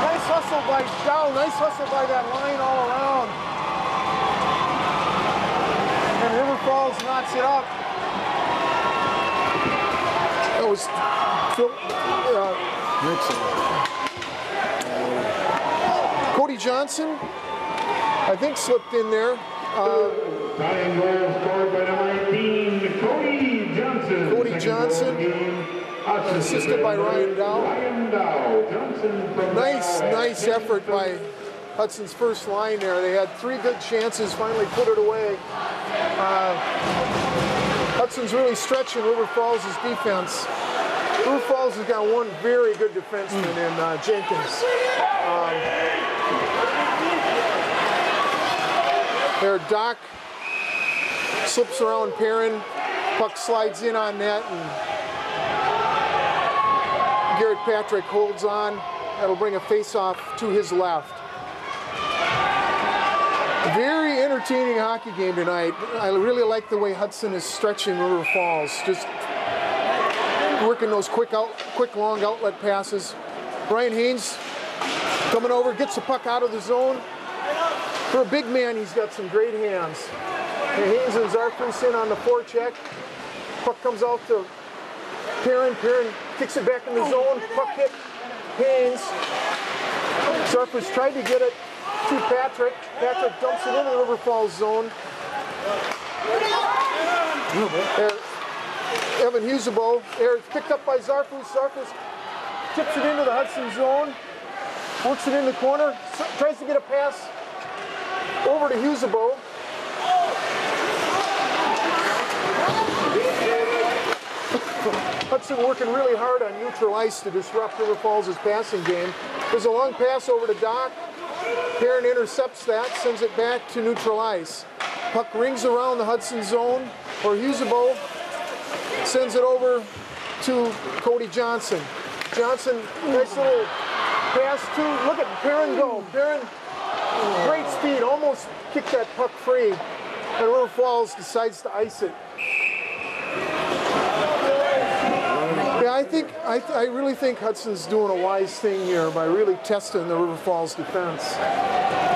Nice hustle by Dow, nice hustle by that line all around. And River Falls knocks it up. That was Cody Johnson, I think, slipped in there. Tying goal scored by number 18, Cody Johnson. Cody Johnson. Assisted by Ryan Dow. Nice effort by Hudson's first line there. They had 3 good chances, finally put it away. Hudson's really stretching River Falls' defense. River Falls has got one very good defenseman in Jenkins. There, Doc slips around Perrin. Puck slides in on net, and Garrett Patrick holds on. That'll bring a face-off to his left. Very entertaining hockey game tonight. I really like the way Hudson is stretching River Falls. Just working those quick long outlet passes. Brian Haynes coming over, gets the puck out of the zone. For a big man, he's got some great hands. And Haynes and Zarfus in on the forecheck. Puck comes out to Perrin. Perrin kicks it back in the zone. Puck hit Haynes. Zarfus tried to get it to Patrick. Patrick dumps it into the River Falls zone. Evan Husebo there, picked up by Zarfus. Zarfus tips it into the Hudson zone. Works it in the corner. Tries to get a pass over to Husebo. Hudson working really hard on neutral ice to disrupt River Falls' passing game. There's a long pass over to Doc. Perrin intercepts that, sends it back to neutral ice. Puck rings around the Hudson zone, or Husebo sends it over to Cody Johnson. Johnson, nice little pass to, look at Perrin go. Perrin, great speed, almost kicked that puck free. And River Falls decides to ice it. Yeah, I really think Hudson's doing a wise thing here by really testing the River Falls defense.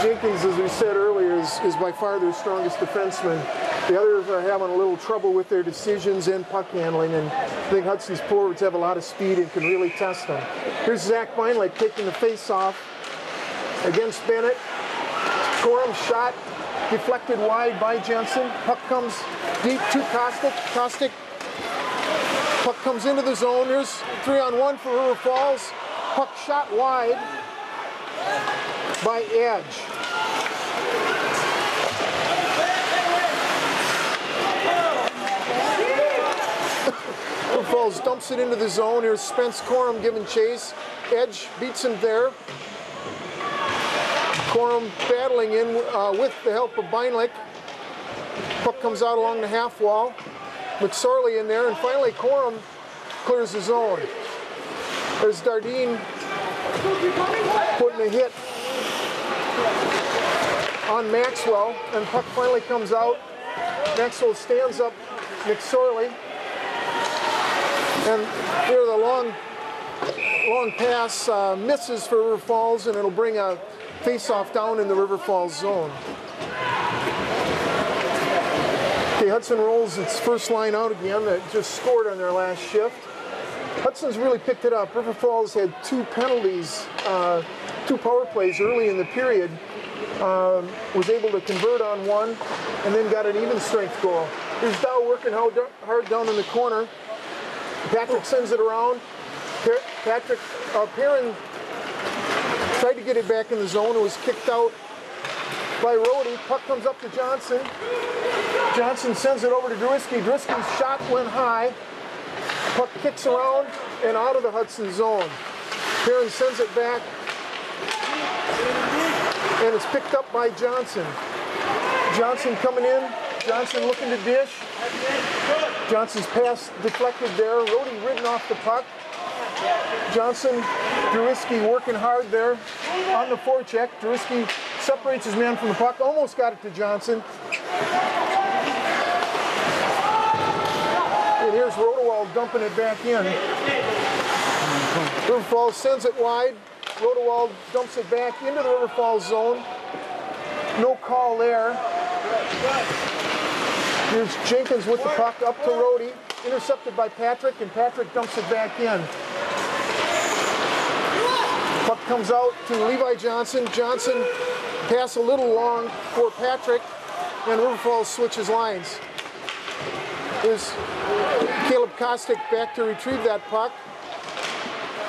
Jenkins, as we said earlier, is by far their strongest defenseman. The others are having a little trouble with their decisions and puck handling, and I think Hudson's forwards have a lot of speed and can really test them. Here's Zach Beinlake taking the face-off against Bennett. Corum shot deflected wide by Jensen. Puck comes deep to Kostic. Kostic. Puck comes into the zone. There's 3-on-1 for River Falls. Puck shot wide by Edge. River Falls dumps it into the zone. Here's Spence Corum giving chase. Edge beats him there. Corum battling in with the help of Beinlich. Puck comes out along the half wall. McSorley in there, and finally Corum clears the zone. There's Dardine putting a hit on Maxwell, and puck finally comes out. Maxwell stands up McSorley, and here the long pass misses for River Falls, and it'll bring a face-off down in the River Falls zone. Okay, Hudson rolls its first line out again that just scored on their last shift. Hudson's really picked it up. River Falls had 2 penalties, 2 power plays early in the period. Was able to convert on one and then got an even strength goal. Here's Dow working hard down in the corner. Patrick sends it around. Perrin tried to get it back in the zone. It was kicked out by Rhodey. Puck comes up to Johnson. Johnson sends it over to Druski. Druski's shot went high. Puck kicks around and out of the Hudson zone. Perrin sends it back, and it's picked up by Johnson. Johnson coming in. Johnson looking to dish. Johnson's pass deflected there. Rhodey ridden off the puck. Johnson, Druski working hard there on the forecheck. Druski separates his man from the puck. Almost got it to Johnson. And here's Rodewald dumping it back in. River Falls sends it wide. Rodewald dumps it back into the River Falls zone. No call there. Here's Jenkins with the puck up to Rhodey. Intercepted by Patrick, and Patrick dumps it back in. Puck comes out to Levi Johnson. Johnson pass a little long for Patrick, and River Falls switches lines. Here's Caleb Kostic back to retrieve that puck.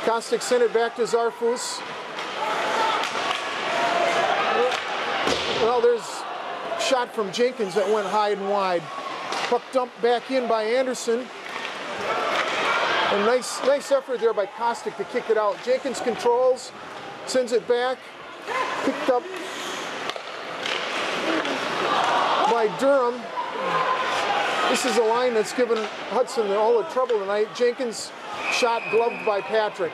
Kostic sent it back to Zarfus. Well, there's a shot from Jenkins that went high and wide. Puck dumped back in by Anderson. A nice effort there by Kostic to kick it out. Jenkins controls, sends it back, picked up by Durham. This is a line that's given Hudson all the trouble tonight. Jenkins shot gloved by Patrick.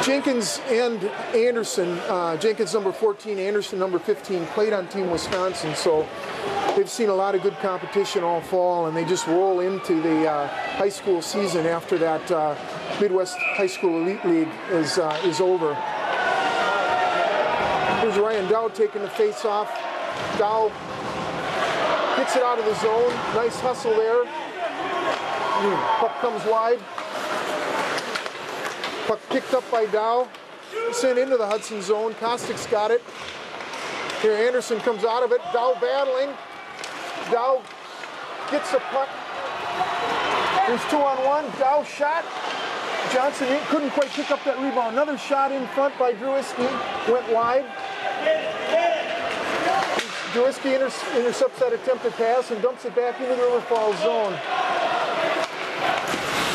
Jenkins and Anderson, Jenkins number 14, Anderson number 15, played on Team Wisconsin, so they've seen a lot of good competition all fall, and they just roll into the high school season after that Midwest High School Elite League is over. Here's Ryan Dow taking the face off. Dow gets it out of the zone. Nice hustle there. Puck comes wide. Puck picked up by Dow. Sent into the Hudson zone. Kostik's got it. Here Anderson comes out of it. Dow battling. Dow gets the puck. There's 2-on-1. Dow shot. Johnson couldn't quite pick up that rebound. Another shot in front by Drewiski. Went wide. Drewiski intercepts that attempted pass and dumps it back into the River Falls zone.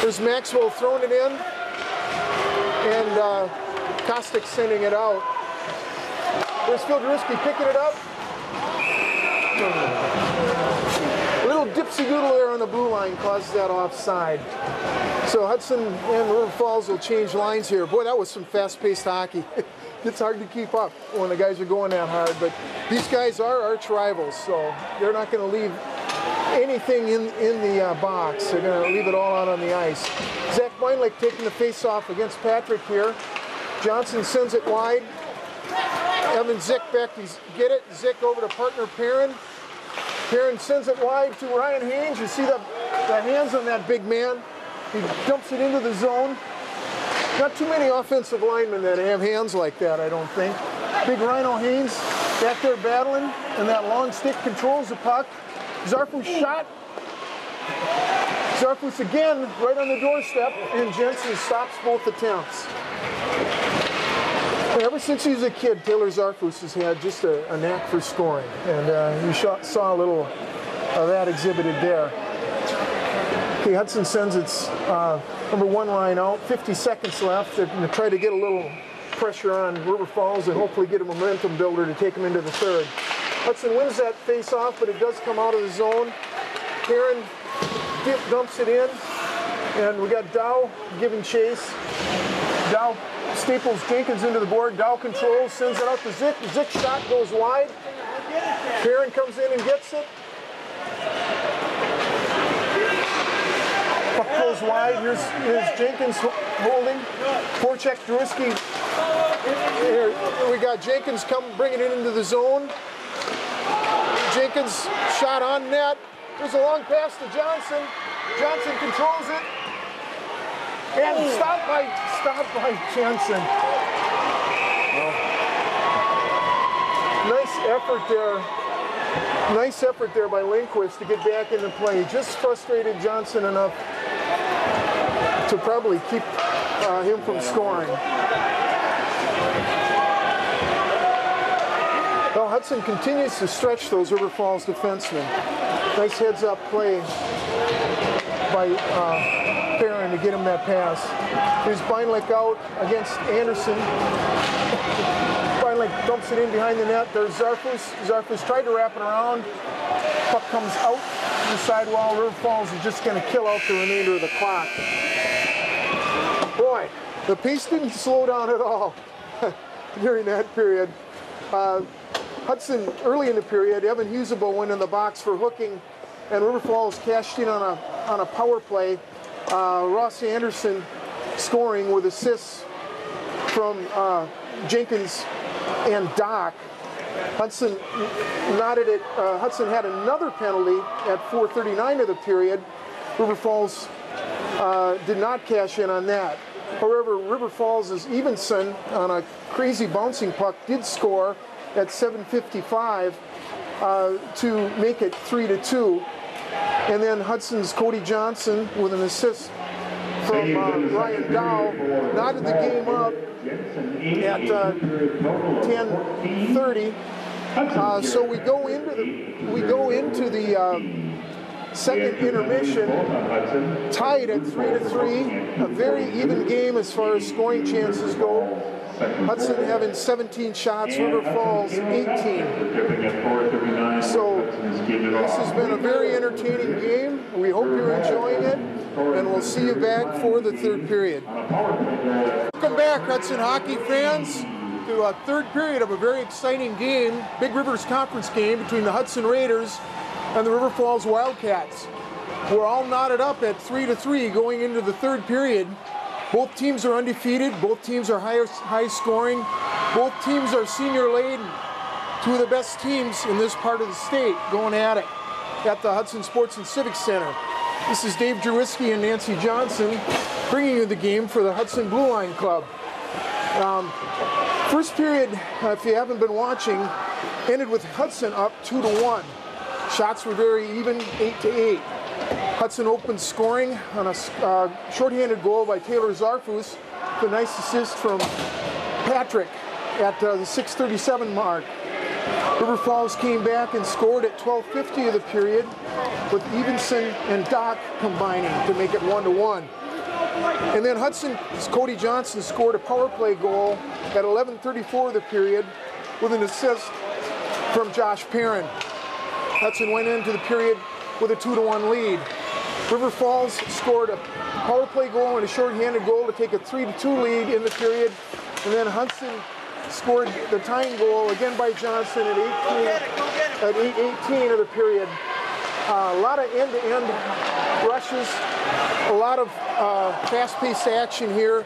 There's Maxwell throwing it in. And Kostik sending it out. There's Phil Drewiski picking it up. A little dipsy doodle there on the blue line causes that offside. So Hudson and River Falls will change lines here. Boy, that was some fast-paced hockey. It's hard to keep up when the guys are going that hard, but these guys are arch rivals, so they're not going to leave anything in the box. They're going to leave it all out on the ice. Zach Weinlich taking the face-off against Patrick here. Johnson sends it wide. Evan Zick back to get it. Zick over to partner Perrin. Perrin sends it wide to Ryan Haynes. You see the hands on that big man. He dumps it into the zone. Not too many offensive linemen that have hands like that, I don't think. Big Rhino Haynes back there battling, and that long stick controls the puck. Zarfus shot. Zarfus again, right on the doorstep, and Jensen stops both attempts. Ever since he was a kid, Taylor Zarfus has had just a knack for scoring, and you saw a little of that exhibited there. Okay, Hudson sends its number 1 line out, 50 seconds left. They're going to try to get a little pressure on River Falls and hopefully get a momentum builder to take them into the third. Hudson wins that face-off, but it does come out of the zone. Perrin dumps it in, and we got Dow giving chase. Dow staples Jenkins into the board. Dow controls, sends it out to Zick. Zick's shot goes wide. Perrin comes in and gets it. Puck goes wide. Here's Jenkins holding. Forecheck Drewiski. Here we got Jenkins bringing it into the zone. Jenkins shot on net. There's a long pass to Johnson. Johnson controls it. And stopped by Jensen. Nice effort there. Nice effort there by Lindquist to get back into play. Just frustrated Johnson enough to probably keep him from scoring. Well, Hudson continues to stretch those River Falls defensemen. Nice heads-up play by Perrin to get him that pass. Here's Beinlich out against Anderson. Beinlich dumps it in behind the net. There's Zarfus. Zarfus tried to wrap it around. Puck comes out the sidewall. River Falls is just going to kill out the remainder of the clock. Boy, the pace didn't slow down at all during that period. Hudson, early in the period, Evan Husebo went in the box for hooking, and River Falls cashed in on a power play. Ross Anderson scoring with assists from Jenkins and Doc. Hudson nodded it. Hudson had another penalty at 4:39 of the period. River Falls did not cash in on that. However, River Falls' Evenson on a crazy bouncing puck did score at 7:55 to make it 3-2. And then Hudson's Cody Johnson with an assist from Ryan Dow knotted the game up at 10:30. So we go into the second intermission, tied at 3-3. A very even game as far as scoring chances go. Hudson having 17 shots, River Falls 18. So this has been a very entertaining game. We hope you're enjoying it, and we'll see you back for the third period. Welcome back, Hudson hockey fans, to a third period of a very exciting game, Big Rivers Conference game between the Hudson Raiders and the River Falls Wildcats. We're all knotted up at 3-3 going into the third period. Both teams are undefeated. Both teams are high scoring. Both teams are senior laden. Two of the best teams in this part of the state going at it at the Hudson Sports and Civic Center. This is Dave Drewiski and Nancy Johnson bringing you the game for the Hudson Blue Line Club. First period, if you haven't been watching, ended with Hudson up 2-1. Shots were very even, 8-8. Hudson opened scoring on a shorthanded goal by Taylor Zarfus, with a nice assist from Patrick at the 6:37 mark. River Falls came back and scored at 12:50 of the period, with Evenson and Doc combining to make it 1-1. And then Hudson's Cody Johnson scored a power play goal at 11:34 of the period with an assist from Josh Perrin. Hudson went into the period with a 2-1 lead. River Falls scored a power play goal and a shorthanded goal to take a 3-2 lead in the period. And then Hudson scored the tying goal again by Johnson at 8:18 of the period. A lot of end-to-end rushes, a lot of fast-paced action here.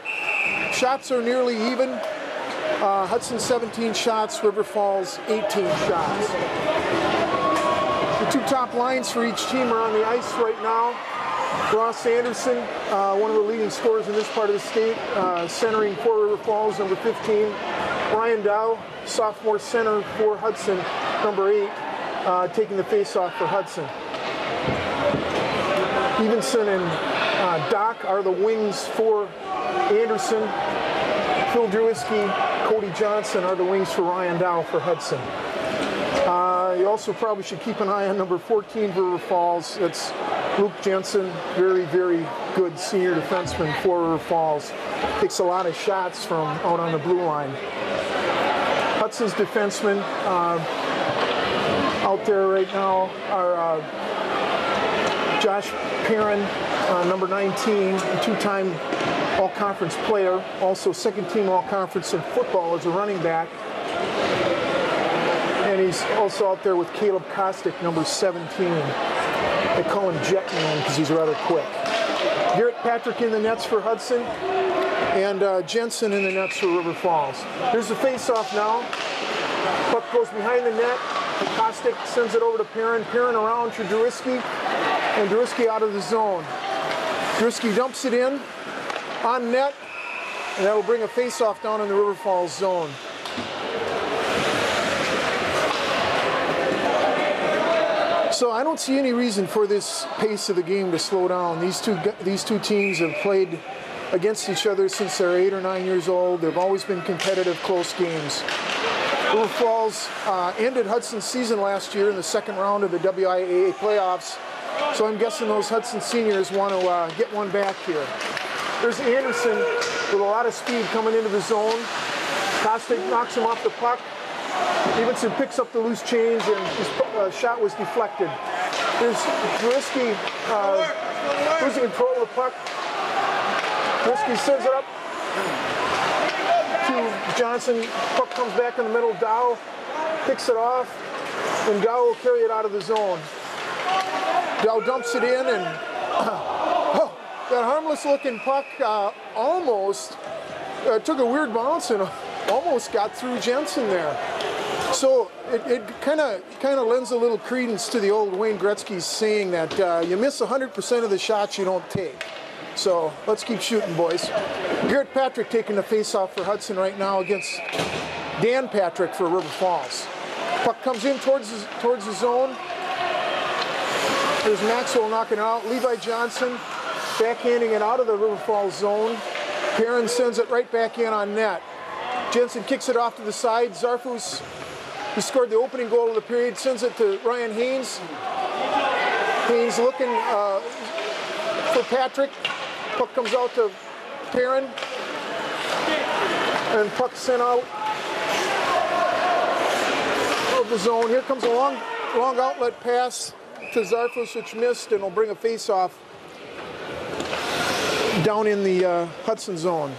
Shots are nearly even. Hudson 17 shots, River Falls 18 shots. The two top lines for each team are on the ice right now. Ross Anderson, one of the leading scorers in this part of the state, centering for River Falls, number 15. Ryan Dow, sophomore center for Hudson, number 8, taking the face-off for Hudson. Evenson and Doc are the wings for Anderson. Phil Drewiski, Cody Johnson are the wings for Ryan Dow for Hudson. You also probably should keep an eye on number 14 for River Falls. It's Luke Jensen, very, very good senior defenseman for River Falls. Takes a lot of shots from out on the blue line. Hudson's defensemen out there right now are Josh Perrin, number 19, a two-time all-conference player, also second-team all-conference in football as a running back. And he's also out there with Caleb Kostick, number 17. They call him Jetman because he's rather quick. Garrett Patrick in the nets for Hudson, and Jensen in the nets for River Falls. Here's the face-off now. Puck goes behind the net. Kostick sends it over to Perrin. Perrin around to Drewiski, and Drewiski out of the zone. Drewiski dumps it in on net, and that will bring a face-off down in the River Falls zone. So I don't see any reason for this pace of the game to slow down. These two teams have played against each other since they're 8 or 9 years old. They've always been competitive, close games. River Falls ended Hudson's season last year in the second round of the WIAA playoffs. So I'm guessing those Hudson seniors want to get one back here. There's Anderson with a lot of speed coming into the zone. Kostick knocks him off the puck. Evenson picks up the loose change, and his shot was deflected. There's Drewiski losing control of the puck. Drewiski sends it up to Johnson. Puck comes back in the middle. Dow picks it off, and Dow will carry it out of the zone. Dow dumps it in, and that harmless-looking puck almost took a weird bounce and almost got through Jensen there. So it kind of lends a little credence to the old Wayne Gretzky saying that you miss 100% of the shots you don't take. So let's keep shooting, boys. Garrett Patrick taking the face-off for Hudson right now against Dan Patrick for River Falls. Puck comes in towards the zone. There's Maxwell knocking it out. Levi Johnson backhanding it out of the River Falls zone. Perrin sends it right back in on net. Jensen kicks it off to the side. Zarfus, who scored the opening goal of the period, sends it to Ryan Haynes. Haynes looking for Patrick. Puck comes out to Perrin. And puck sent out of the zone. Here comes a long outlet pass to Zarfus, which missed, and will bring a face-off down in the Hudson zone.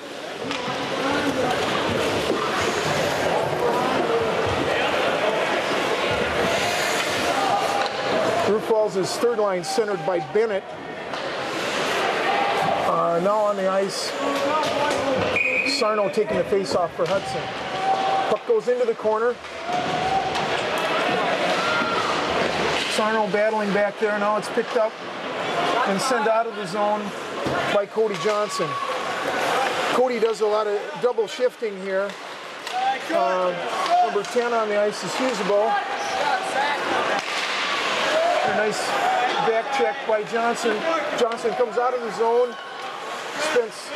River Falls' third line centered by Bennett. Now on the ice, Sarno taking the face-off for Hudson. Puck goes into the corner. Sarno battling back there. Now it's picked up and sent out of the zone by Cody Johnson. Cody does a lot of double shifting here. Number 10 on the ice is Husebo. A nice back check by Johnson. Johnson comes out of the zone. Spence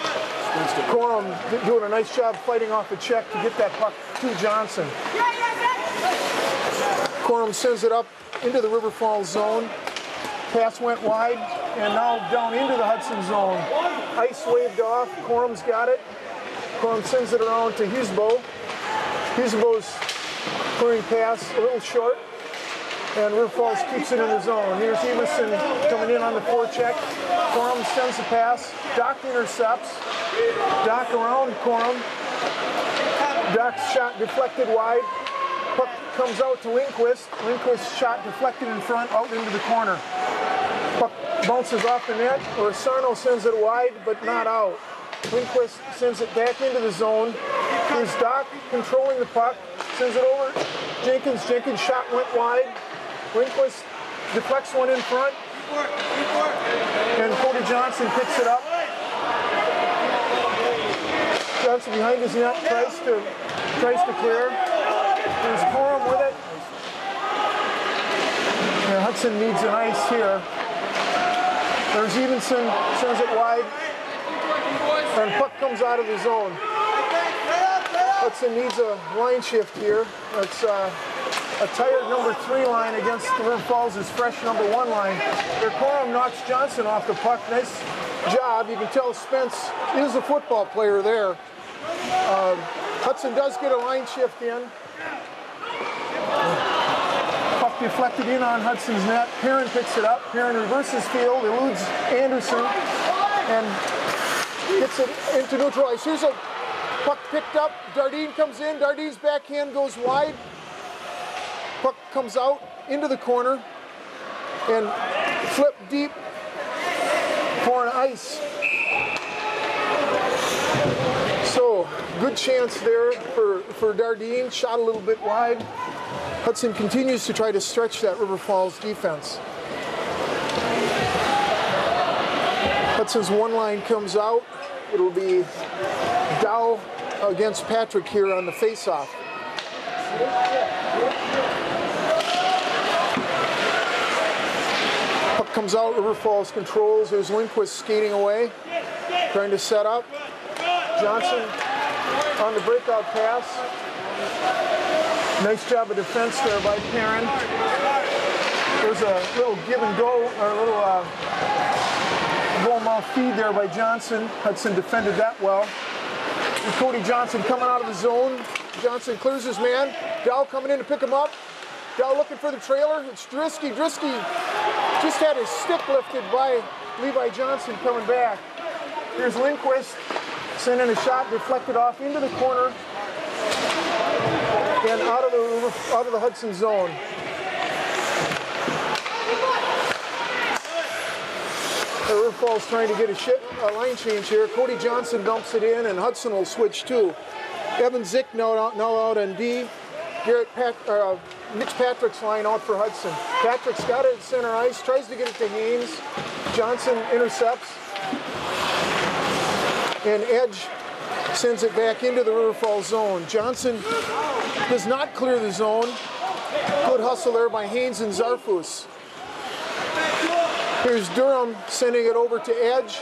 Corum doing a nice job fighting off a check to get that puck to Johnson. Corum sends it up into the River Falls zone. Pass went wide, and now down into the Hudson zone. Ice waved off. Corum's got it. Corum sends it around to Husebo. Husebo's clearing pass a little short, and River Falls keeps it in the zone. Here's Emerson coming in on the forecheck. Corum sends the pass. Doc intercepts. Doc around Corum. Doc's shot deflected wide. Puck comes out to Lindquist. Lindquist's shot deflected in front, out into the corner. Puck bounces off the net, or Sarno sends it wide, but not out. Lindquist sends it back into the zone. Here's Doc controlling the puck. Sends it over. Jenkins. Jenkins' shot went wide. Lindquist deflects one in front. And Cody Johnson picks it up. Johnson behind his net tries to clear. There's Corum with it. And Hudson needs an ice here. There's Evenson, sends it wide. And puck comes out of the zone. Hudson needs a line shift here. That's a tired number 3 line against the River Falls' fresh number 1 line. Their Corum knocks Johnson off the puck. Nice job. You can tell Spence is a football player there. Hudson does get a line shift in. Puck deflected in on Hudson's net. Perrin picks it up. Perrin reverses field, eludes Anderson, and gets it into neutral ice. Here's a puck picked up. Dardine comes in. Dardine's backhand goes wide. Puck comes out into the corner and flipped deep for an ice. So, good chance there for Dardine. Shot a little bit wide. Hudson continues to try to stretch that River Falls defense. Hudson's 1 line comes out. It'll be Dow against Patrick here on the face-off. Puck comes out, River Falls controls. There's Lindquist skating away, trying to set up. Johnson on the breakout pass. Nice job of defense there by Perrin. There's a little give and go, or a little goal-mouth feed there by Johnson. Hudson defended that well. And Cody Johnson coming out of the zone. Johnson clears his man. Dow coming in to pick him up. Dow looking for the trailer. It's Drisky. Drisky just had his stick lifted by Levi Johnson coming back. Here's Lindquist sending a shot deflected off into the corner and out of the Hudson zone. The River Falls trying to get a line change here. Cody Johnson dumps it in, and Hudson will switch too. Evan Zick now out on D. Mitch Patrick's line out for Hudson. Patrick's got it at center ice, tries to get it to Haynes. Johnson intercepts. And Edge sends it back into the River Falls zone. Johnson does not clear the zone. Good hustle there by Haynes and Zarfus. Here's Durham sending it over to Edge.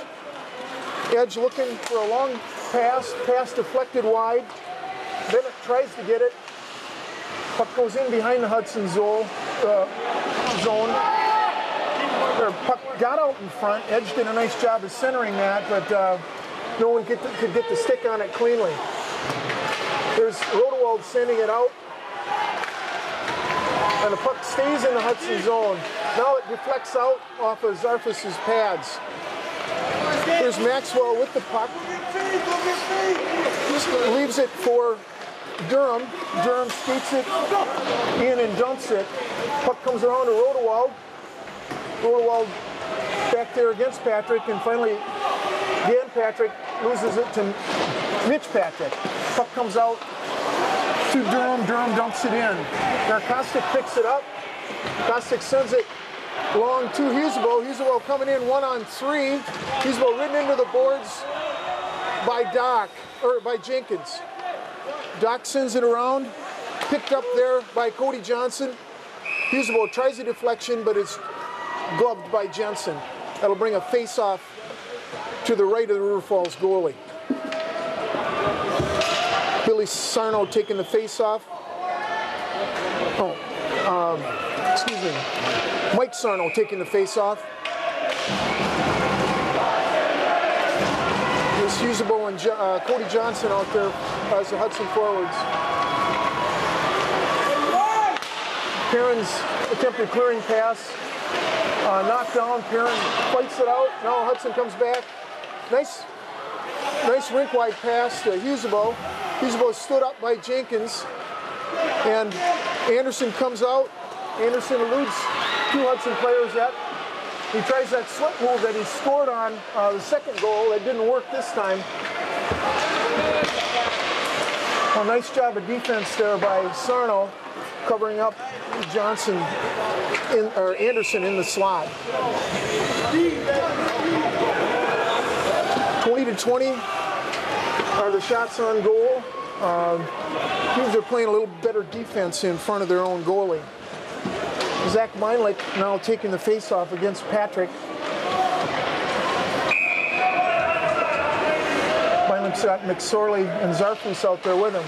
Edge looking for a long pass. Pass deflected wide. Bennett tries to get it. Puck goes in behind the Hudson zone. Puck got out in front. Edge did a nice job of centering that, but no one could get the stick on it cleanly. There's Rodewald sending it out. And the puck stays in the Hudson zone. Now it deflects out off of Zarfus's pads. There's Maxwell with the puck. Leaves it for Durham. Durham skates it in and dumps it. Puck comes around to Rodewald. Rodewald back there against Patrick, and finally Dan Patrick loses it to Mitch Patrick. Puck comes out to Durham. Durham dumps it in. Now Kostic picks it up. Kostic sends it long to Husebo. Husebo coming in 1-on-3. Husebo ridden into the boards by Jenkins. Doc sends it around. Picked up there by Cody Johnson. Husebo tries a deflection, but it's gloved by Jensen. That'll bring a face-off to the right of the River Falls goalie. Billy Sarno taking the face-off. Excuse me. Mike Sarno taking the face-off. There's Husebo and Cody Johnson out there as the Hudson forwards. Perrin's attempted clearing pass. Knocked down. Perrin fights it out. Now Hudson comes back. Nice rink-wide pass to Husebo. Husebo stood up by Jenkins. And Anderson comes out. Anderson eludes two Hudson players. He tries that slip move that he scored on the second goal. It didn't work this time. Well, nice job of defense there by Sarno, covering up Johnson or Anderson in the slot. 20-20 are the shots on goal. Teams are playing a little better defense in front of their own goalie. Zach Meinlich now taking the face-off against Patrick. Meinlich's got McSorley and Zarfus out there with him.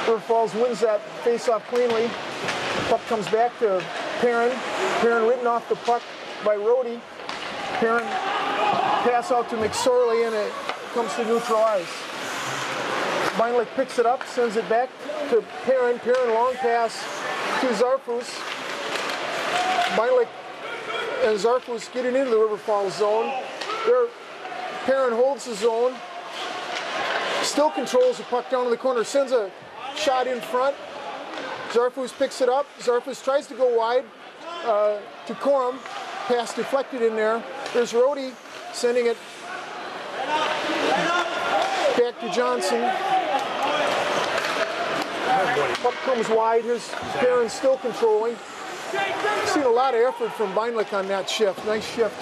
River Falls wins that face-off cleanly. Puck comes back to Perrin. Perrin ridden off the puck by Rhodey. Perrin pass out to McSorley, and it comes to neutral ice. Meinlich picks it up, sends it back to Perrin. Perrin long pass to Zarfus. Meinlich and Zarfus getting into the River Falls zone. Perrin holds the zone. Still controls the puck down in the corner. Sends a shot in front. Zarfus picks it up. Zarfus tries to go wide to Corum. Pass deflected in there. There's Rhodey sending it back to Johnson. Puck comes wide. Here's Perrin still controlling. Seen a lot of effort from Meinlich on that shift. Nice shift.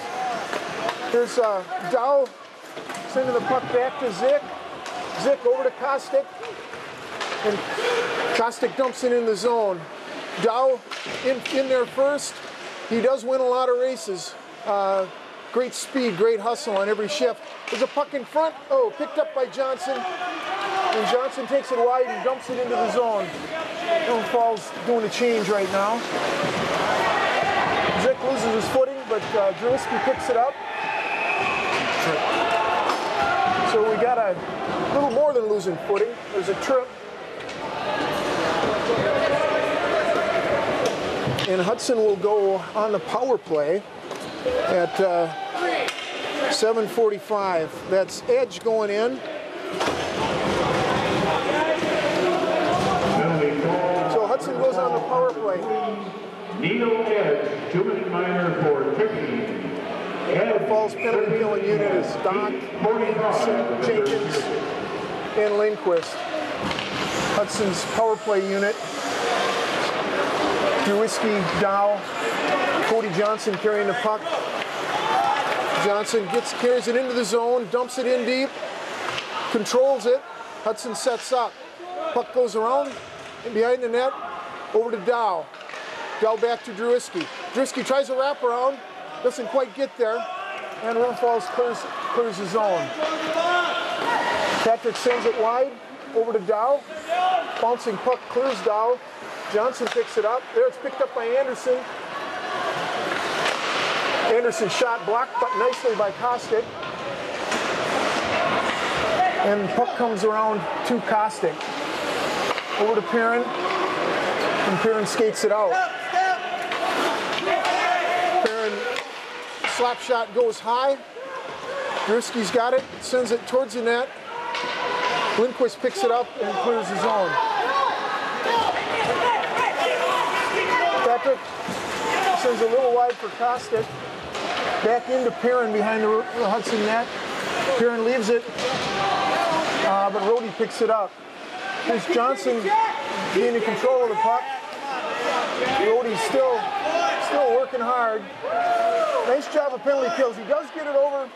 Here's Dow sending the puck back to Zick. Zick over to Kostic. And Kostic dumps it in the zone. Dow in there first. He does win a lot of races. Great speed, great hustle on every shift. There's a puck in front. Oh, picked up by Johnson. And Johnson takes it wide and dumps it into the zone. River Falls doing a change right now. Zick loses his footing, but Drewski picks it up. So we got a little more than losing footing. There's a trip. And Hudson will go on the power play at 7:45. That's Edge going in. So Hudson goes on the power play. Neil Edge, 2-minute minor for Turkey. The Falls penalty killing unit is Doc, Anderson, Jenkins, and Lindquist. Hudson's power play unit. Drewski, Dow, Cody Johnson carrying the puck. Johnson carries it into the zone, dumps it in deep, controls it. Hudson sets up. Puck goes around and behind the net, over to Dow. Dow back to Drewski. Drewski tries a wraparound, doesn't quite get there, and River Falls clears the zone. Patrick sends it wide, over to Dow. Bouncing puck clears Dow. Johnson picks it up. There it's picked up by Anderson. Anderson shot blocked nicely by Kostic. And puck comes around to Kostick. Over to Perrin. And Perrin skates it out. Perrin, slap shot goes high. Drewski's got it, sends it towards the net. Lindquist picks it up and clears the zone. Patrick sends a little wide for Kostick. Back into Perrin behind the Hudson net. Perrin leaves it, but Rhodey picks it up. Here's Johnson gaining control of the puck. Rhodey's still working hard. Nice job of penalty kills. He does get it over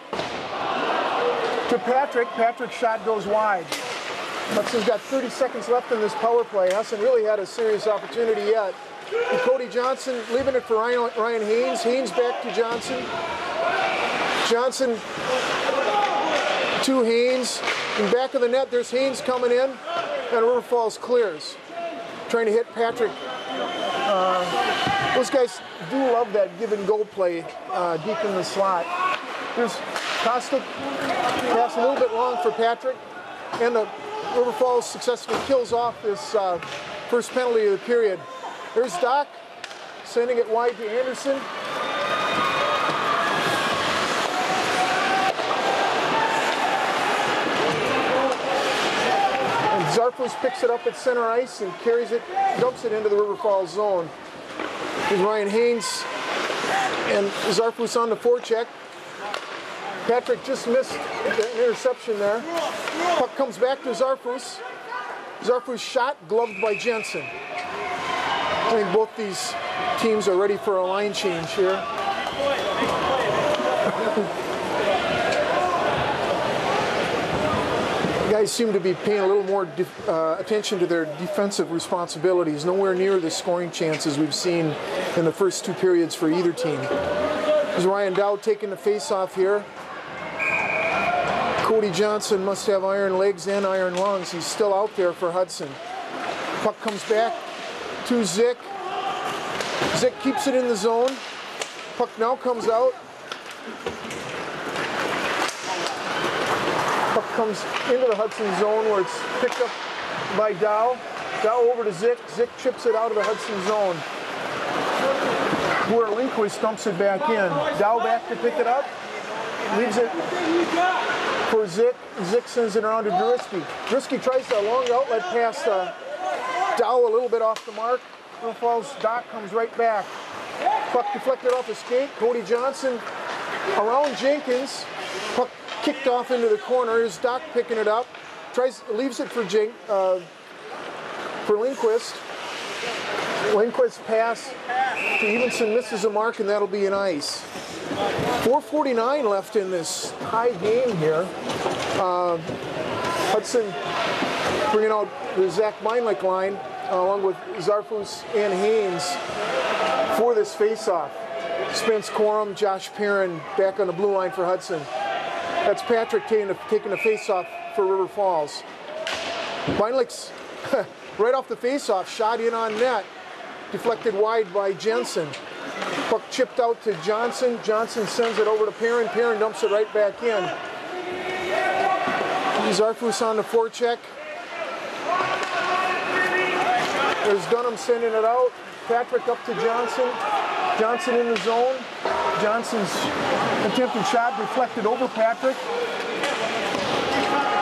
to Patrick. Patrick's shot goes wide. Hudson's got 30 seconds left in this power play. Hudson really had a serious opportunity yet. And Cody Johnson leaving it for Ryan Haynes. Haynes back to Johnson. Johnson to Haynes. In back of the net, there's Haynes coming in. And River Falls clears. Trying to hit Patrick. Those guys do love that give and go play deep in the slot. There's Kostick. Pass a little bit long for Patrick. And the River Falls successfully kills off this first penalty of the period. There's Doc sending it wide to Anderson. And Zarfus picks it up at center ice and carries it, dumps it into the River Falls zone. Here's Ryan Haynes and Zarfus on the forecheck. Patrick just missed the interception there. Puck comes back to Zarfus. Zarfus shot, gloved by Jensen. I think both these teams are ready for a line change here. Guys seem to be paying a little more attention to their defensive responsibilities. Nowhere near the scoring chances we've seen in the first two periods for either team. There's Ryan Dowd taking the face-off here. Cody Johnson must have iron legs and iron lungs. He's still out there for Hudson. Puck comes back to Zick. Zick keeps it in the zone. Puck now comes out. Puck comes into the Hudson zone where it's picked up by Dow. Dow over to Zick. Zick chips it out of the Hudson zone, where Lindquist dumps it back in. Dow back to pick it up. Leaves it for Zick. Zick sends it around to Drewski. Drewski tries a long outlet pass to Dow, a little bit off the mark. River Falls Doc comes right back. Puck deflected off his skate. Cody Johnson around Jenkins. Puck kicked off into the corner. Here's Doc picking it up. Leaves it for Lindquist. Lindquist pass to Evenson misses a mark, and that'll be an ice. 4:49 left in this tie game here. Hudson bringing out the Zach Meinlich line along with Zarfus and Haynes for this face-off. Spence Corum, Josh Perrin back on the blue line for Hudson. That's Patrick taking the face-off for River Falls. Meinlich's right off the face-off, shot in on net, deflected wide by Jensen. Puck chipped out to Johnson. Johnson sends it over to Perrin. Perrin dumps it right back in. Zarfus on the forecheck. There's Dunham sending it out. Patrick up to Johnson. Johnson in the zone. Johnson's attempted shot deflected over Patrick.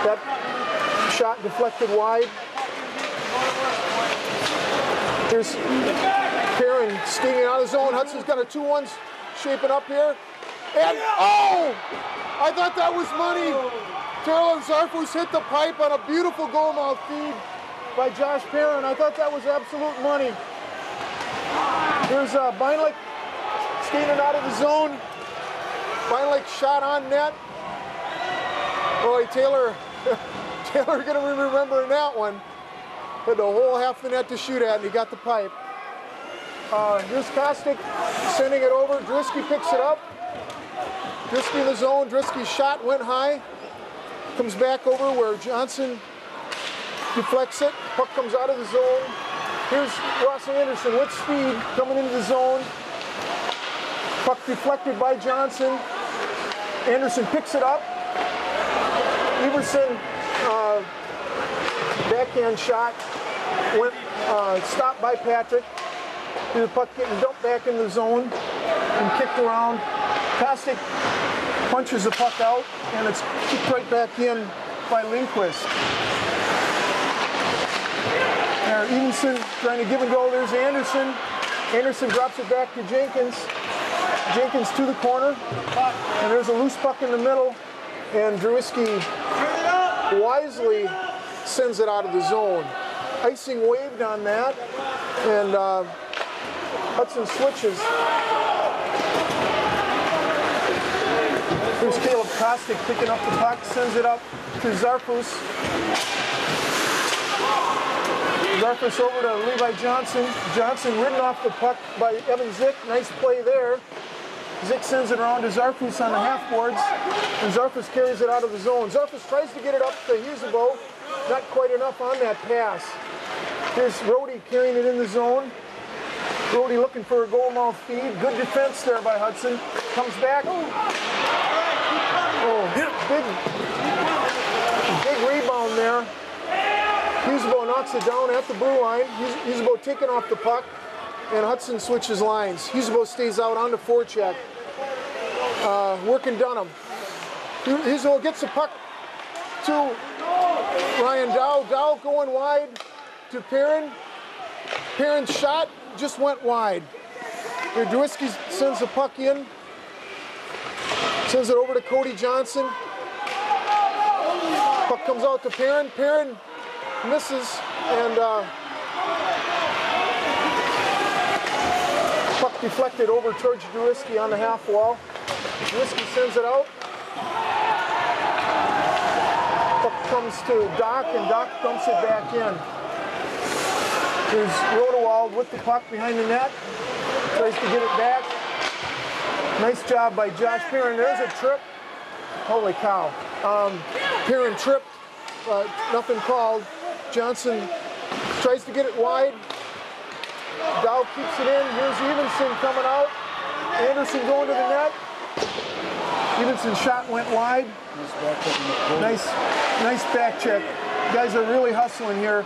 That shot deflected wide. Here's Perrin skating out of the zone. Hudson's got a 2-1 shaping up here. And, oh! I thought that was money. Taylor Zarfus hit the pipe on a beautiful goal-mouth feed by Josh Perrin. I thought that was absolute money. Here's Meinlich skating out of the zone. Meinlich shot on net. Boy, Taylor going to be remembering that one. Had the whole half the net to shoot at, and he got the pipe. Here's Kostick sending it over. Drewski picks it up. Drewski in the zone. Drewski's shot went high. Comes back over where Johnson deflects it. Puck comes out of the zone. Here's Ross Anderson with speed coming into the zone. Puck deflected by Johnson. Anderson picks it up. Everson backhand shot went stopped by Patrick. The puck getting dumped back in the zone and kicked around. Kostic punches the puck out, and it's kicked right back in by Lindquist. There, Evenson trying to give and go. There's Anderson. Anderson drops it back to Jenkins. Jenkins to the corner, and there's a loose puck in the middle, and Drewski wisely sends it out of the zone. Icing waved on that, and Hudson switches. Here's Caleb Kostic picking up the puck, sends it up to Zarfus. Zarfus over to Levi Johnson. Johnson ridden off the puck by Evan Zick. Nice play there. Zick sends it around to Zarfus on the half boards, and Zarfus carries it out of the zone. Zarfus tries to get it up to Husebo. Not quite enough on that pass. Here's Rhodey carrying it in the zone. Rhodey looking for a goal mouth feed. Good defense there by Hudson. Comes back. Oh, big rebound there. Husebo knocks it down at the blue line. Husebo taking off the puck, and Hudson switches lines. Husebo stays out on the forecheck. Working Dunham. Husebo gets the puck to Ryan Dow. Dow going wide to Perrin. Perrin's shot just went wide. Drewski sends the puck in. Sends it over to Cody Johnson. Puck comes out to Perrin. Perrin misses, and puck deflected over towards Drewski on the half wall. Drewski sends it out. Puck comes to Doc, and Doc dumps it back in. There's Rodewald with the puck behind the net. Tries to get it back. Nice job by Josh Perrin. There's a trip. Holy cow. Perrin tripped. Nothing called. Johnson tries to get it wide. Dow keeps it in. Here's Evenson coming out. Anderson going to the net. Evenson's shot went wide. Nice back check. Guys are really hustling here.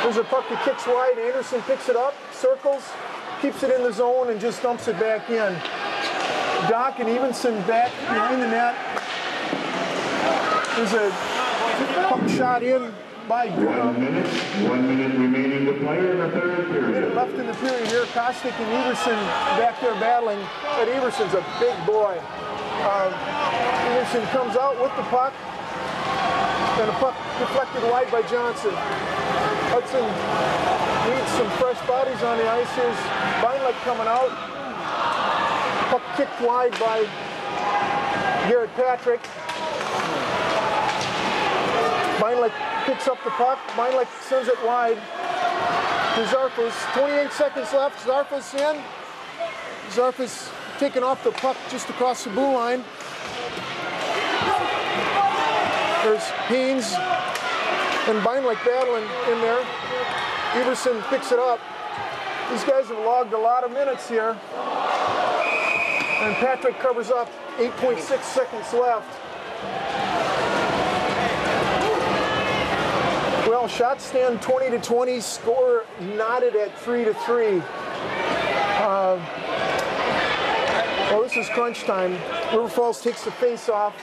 There's a puck that kicks wide. Anderson picks it up, circles, keeps it in the zone, and just dumps it back in. Doc and Evenson back behind the net. There's a puck shot in by Durham. 1 minute remaining to play in the third period. Left in the period here, Kostic and Everson back there battling. But Everson's a big boy. Everson comes out with the puck, and the puck deflected wide by Johnson. Hudson needs some fresh bodies on the ice. Here's Beinlich coming out. Puck kicked wide by Garrett Patrick. Beinlich picks up the puck. Beinlich sends it wide to Zarfus. 28 seconds left. Zarfus in. Zarfus taking off the puck just across the blue line. There's Haynes and Beinlich battling in there. Everson picks it up. These guys have logged a lot of minutes here. And Patrick covers up. 8.6 seconds left. Well, shots stand 20-20. Score knotted at 3-3. Well, this is crunch time. River Falls takes the face off.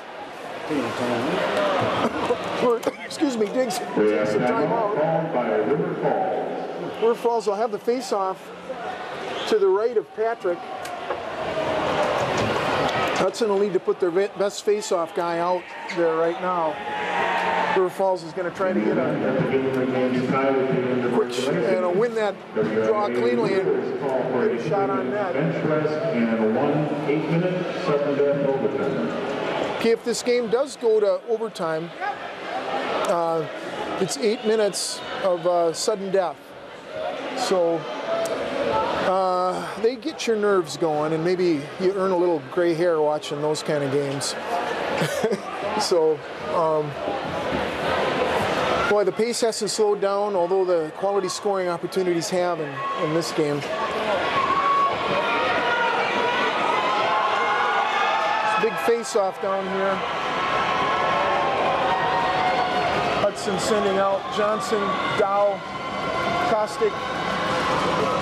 Excuse me, Diggs takes the timeout. River Falls will have the face off to the right of Patrick. Hudson will need to put their best face-off guy out there right now. River Falls is going to try to get a quick and win that draw cleanly and get a shot on net. Okay, if this game does go to overtime, it's 8 minutes of sudden death. So they get your nerves going, and maybe you earn a little gray hair watching those kind of games. So, boy, the pace hasn't slowed down, although the quality scoring opportunities have in this game. Big face-off down here. Hudson sending out Johnson, Dow, Kostick,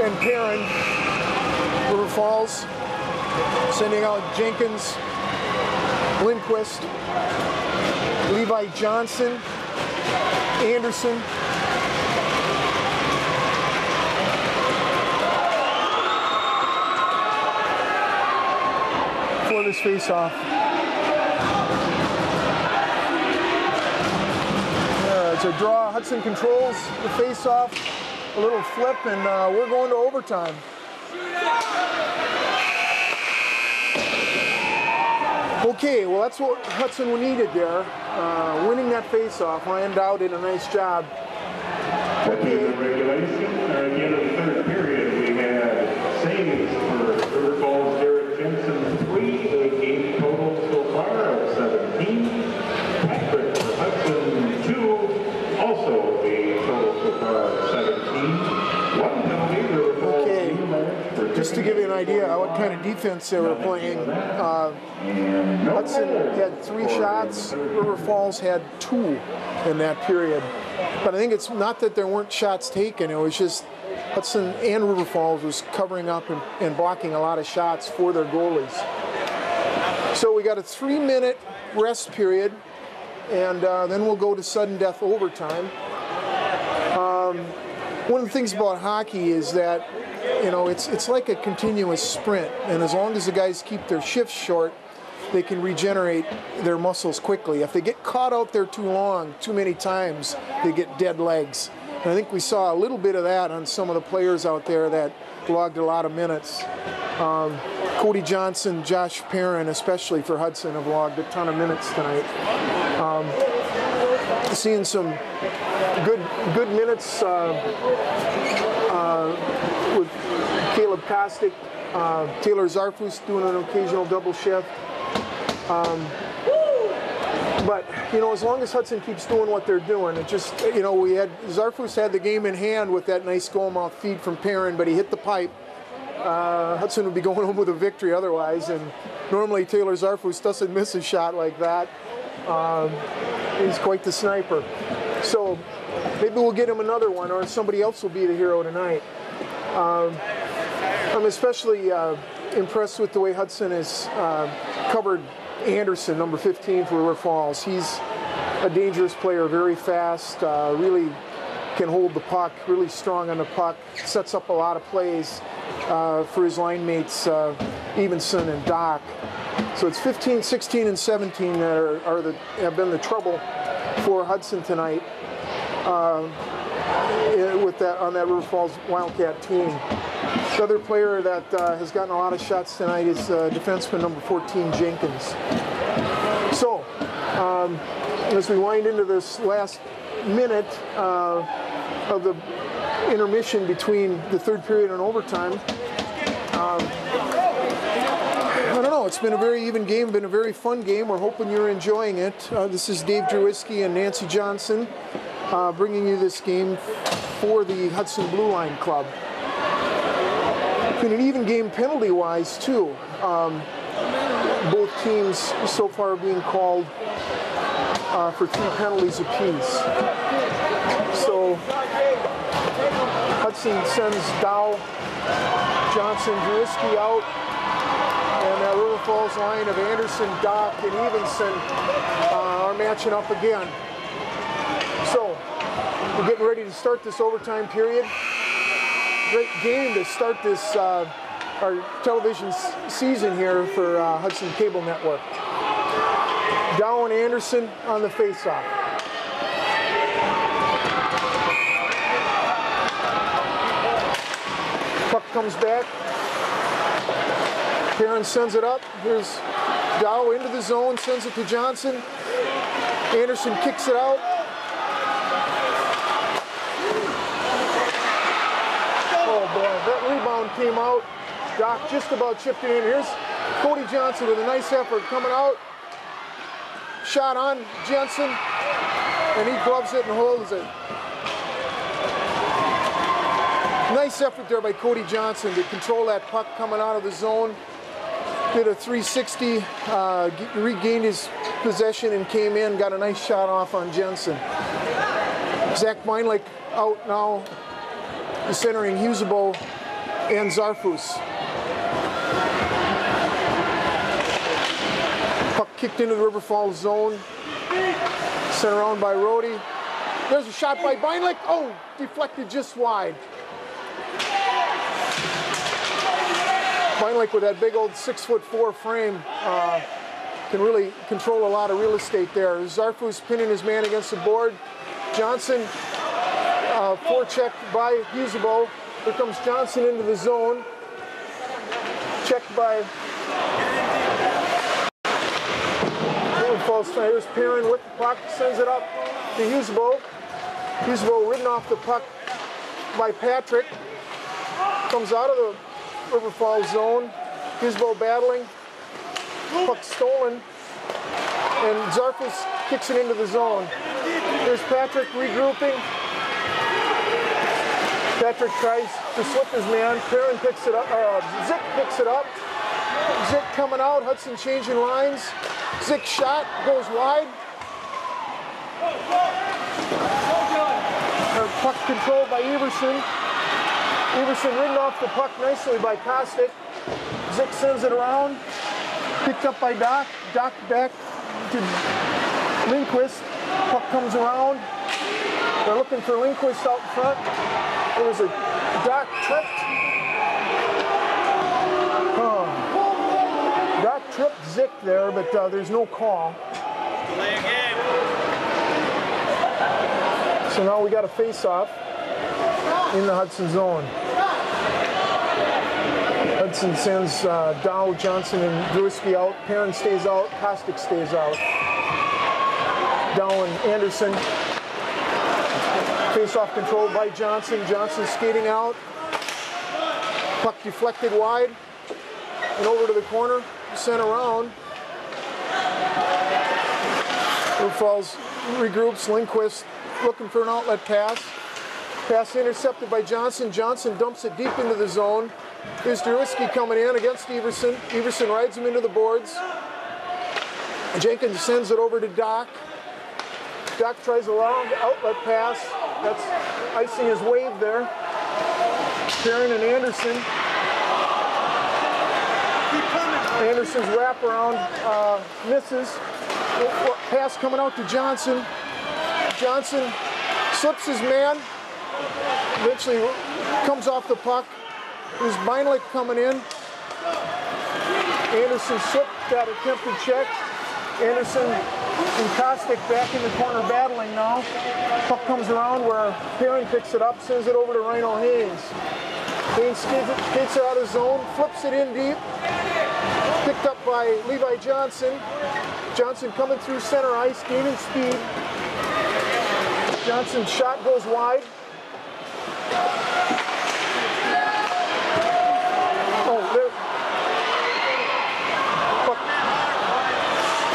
and Perrin. River Falls sending out Jenkins, Lindquist, Levi Johnson, Anderson, for this face-off. It's a draw. Hudson controls the face-off, a little flip, and we're going to overtime. Okay, well that's what Hudson needed there. Winning that face-off. Ryan Dow did a nice job. Okay. Regulation, at the end of the third period, we had saves for River Falls Derek Jensen 3, a game total so far of 17. Patrick for Hudson 2, also a total so far of 17. One penalty, River Falls. Okay, just to give you an idea what kind of defense they were playing. Hudson had 3 shots, River Falls had 2 in that period. But I think it's not that there weren't shots taken, it was just Hudson and River Falls was covering up and blocking a lot of shots for their goalies. So we got a 3-minute rest period, and then we'll go to sudden death overtime. One of the things about hockey is that, you know, it's like a continuous sprint, and as long as the guys keep their shifts short, they can regenerate their muscles quickly. If they get caught out there too long, too many times, they get dead legs. And I think we saw a little bit of that on some of the players out there that logged a lot of minutes. Cody Johnson, Josh Perrin, especially for Hudson, have logged a ton of minutes tonight. Seeing some good minutes with Caleb Kostick, Taylor Zarfus doing an occasional double shift. But, you know, as long as Hudson keeps doing what they're doing, it just, you know, Zarfus had the game in hand with that nice goal-mouth feed from Perrin, but he hit the pipe. Hudson would be going home with a victory otherwise, and normally Taylor Zarfus doesn't miss a shot like that. He's quite the sniper. So maybe we'll get him another one, or somebody else will be the hero tonight. I'm especially impressed with the way Hudson has covered Anderson, number 15 for River Falls. He's a dangerous player, very fast, really can hold the puck, really strong on the puck, sets up a lot of plays for his line mates, Evenson and Doc. So it's 15, 16, and 17 that have been the trouble for Hudson tonight on that River Falls Wildcat team. The other player that has gotten a lot of shots tonight is defenseman number 14, Jenkins. So, as we wind into this last minute of the intermission between the third period and overtime, I don't know, it's been a very even game, been a very fun game. We're hoping you're enjoying it. This is Dave Drewiski and Nancy Johnson bringing you this game for the Hudson Blue Line Club. Been an even game penalty-wise, too. Both teams so far being called for 3 penalties apiece. So Hudson sends Dow, Johnson, Drewiski out, and that River Falls line of Anderson, Doc, and Evenson are matching up again. So we're getting ready to start this overtime period. Great game to start this our television season here for Hudson Cable Network. Dow and Anderson on the face-off. Puck comes back. Perrin sends it up. Here's Dow into the zone, sends it to Johnson. Anderson kicks it out. Oh boy, that rebound came out. Doc just about chipped it in. Here's Cody Johnson with a nice effort coming out. Shot on Jensen, and he gloves it and holds it. Nice effort there by Cody Johnson to control that puck coming out of the zone. Did a 360, regained his possession and came in, got a nice shot off on Jensen. Zach Meinlich out now, centering Husebo and Zarfus. Puck kicked into the River Falls zone. Sent around by Rhodey. There's a shot by Meinlich. Oh, deflected just wide. Meinlich with that big old 6'4" frame can really control a lot of real estate there. Zarfus pinning his man against the board. Johnson forechecked by Husebo. Here comes Johnson into the zone. Checked by Falls. Here's Perrin with the puck, sends it up to Husebo. Husebo ridden off the puck by Patrick. Comes out of the River Falls zone. Husebo battling. Puck stolen. And Zarfus kicks it into the zone. There's Patrick regrouping. Patrick tries to slip his man. Perrin picks it up. Zick picks it up. Zick coming out. Hudson changing lines. Zick shot goes wide. Puck controlled by Everson. Everson ridden off the puck nicely by Kostick. Zick sends it around. Picked up by Doc. Doc back to Lindquist. Puck comes around. They're looking for Lindquist out front. There was a Doc tripped. Doc tripped Zick there, but there's no call. Delay a game. So now we got a face-off in the Hudson zone. Hudson sends Dow, Johnson, and Druski out. Perrin stays out. Kostick stays out. Dow and Anderson. Face-off controlled by Johnson. Johnson skating out. Puck deflected wide and over to the corner. Sent around. River Falls regroups. Lindquist looking for an outlet pass. Pass intercepted by Johnson. Johnson dumps it deep into the zone. Here's Druski coming in against Everson. Everson rides him into the boards. Jenkins sends it over to Doc. Doc tries a long outlet pass. That's icing his wave there. Perrin and Anderson. Anderson's wraparound misses. Pass coming out to Johnson. Johnson slips his man. Eventually comes off the puck. There's Meinlich coming in. Anderson slipped that attempted check. Anderson and Kostick back in the corner battling now. Puck comes around where Perrin picks it up, sends it over to Rhino Haynes. Haynes skates it out of zone, flips it in deep. Picked up by Levi Johnson. Johnson coming through center ice, gaining speed. Johnson's shot goes wide.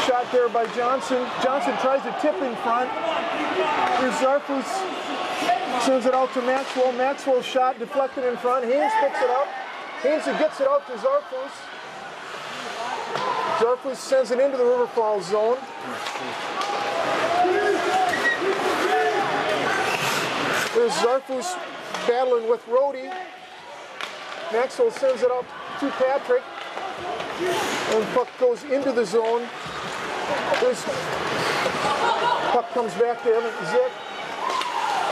Shot there by Johnson. Johnson tries to tip in front. Here's Zarfus. Sends it out to Maxwell. Maxwell's shot deflected in front. Haynes picks it up. Haynes gets it out to Zarfus. Zarfus sends it into the River Falls zone. There's Zarfus battling with Rhodey. Maxwell sends it up to Patrick. And puck goes into the zone. This puck comes back to Zick.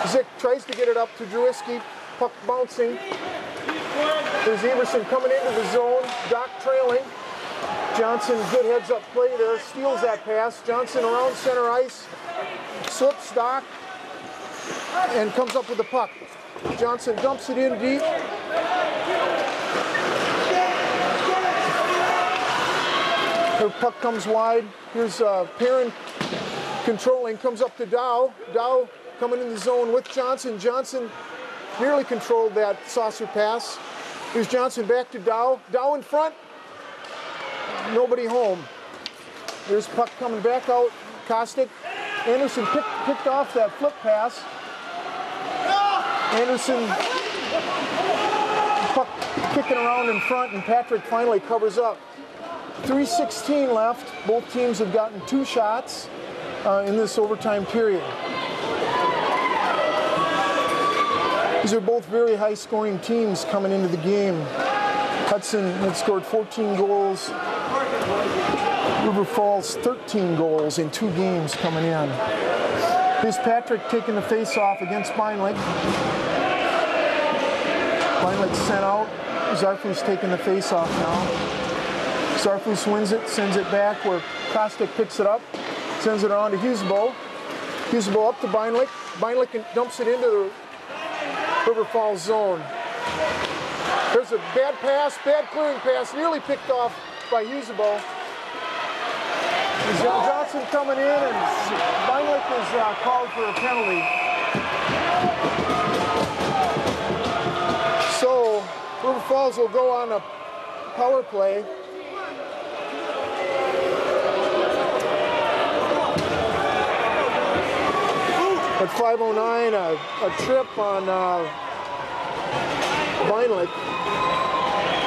Zick tries to get it up to Druski. Puck bouncing. There's Everson coming into the zone. Doc trailing. Johnson, good heads-up play there. Steals that pass. Johnson around center ice. Slips Doc. And comes up with the puck. Johnson dumps it in deep. The puck comes wide. Here's Perrin controlling, comes up to Dow. Dow coming in the zone with Johnson. Johnson nearly controlled that saucer pass. Here's Johnson back to Dow. Dow in front. Nobody home. There's puck coming back out. Kostick. Anderson picked off that flip pass. Anderson puck kicking around in front, and Patrick finally covers up. 3:16 left. Both teams have gotten 2 shots in this overtime period. These are both very high-scoring teams coming into the game. Hudson had scored 14 goals. River Falls 13 goals in 2 games coming in. Here's Patrick taking the face-off against Beinlich. Beinlich sent out. Zarfus taking the face-off now. Zarfus wins it, sends it back where Kostic picks it up, sends it on to Husebo. Husebo up to Beinlich. Beinlich dumps it into the River Falls zone. There's a bad pass, bad clearing pass, nearly picked off by Husebo. Johnson coming in, and Beinlich is called for a penalty. So River Falls will go on a power play. At 5:09, a trip on Beinlich.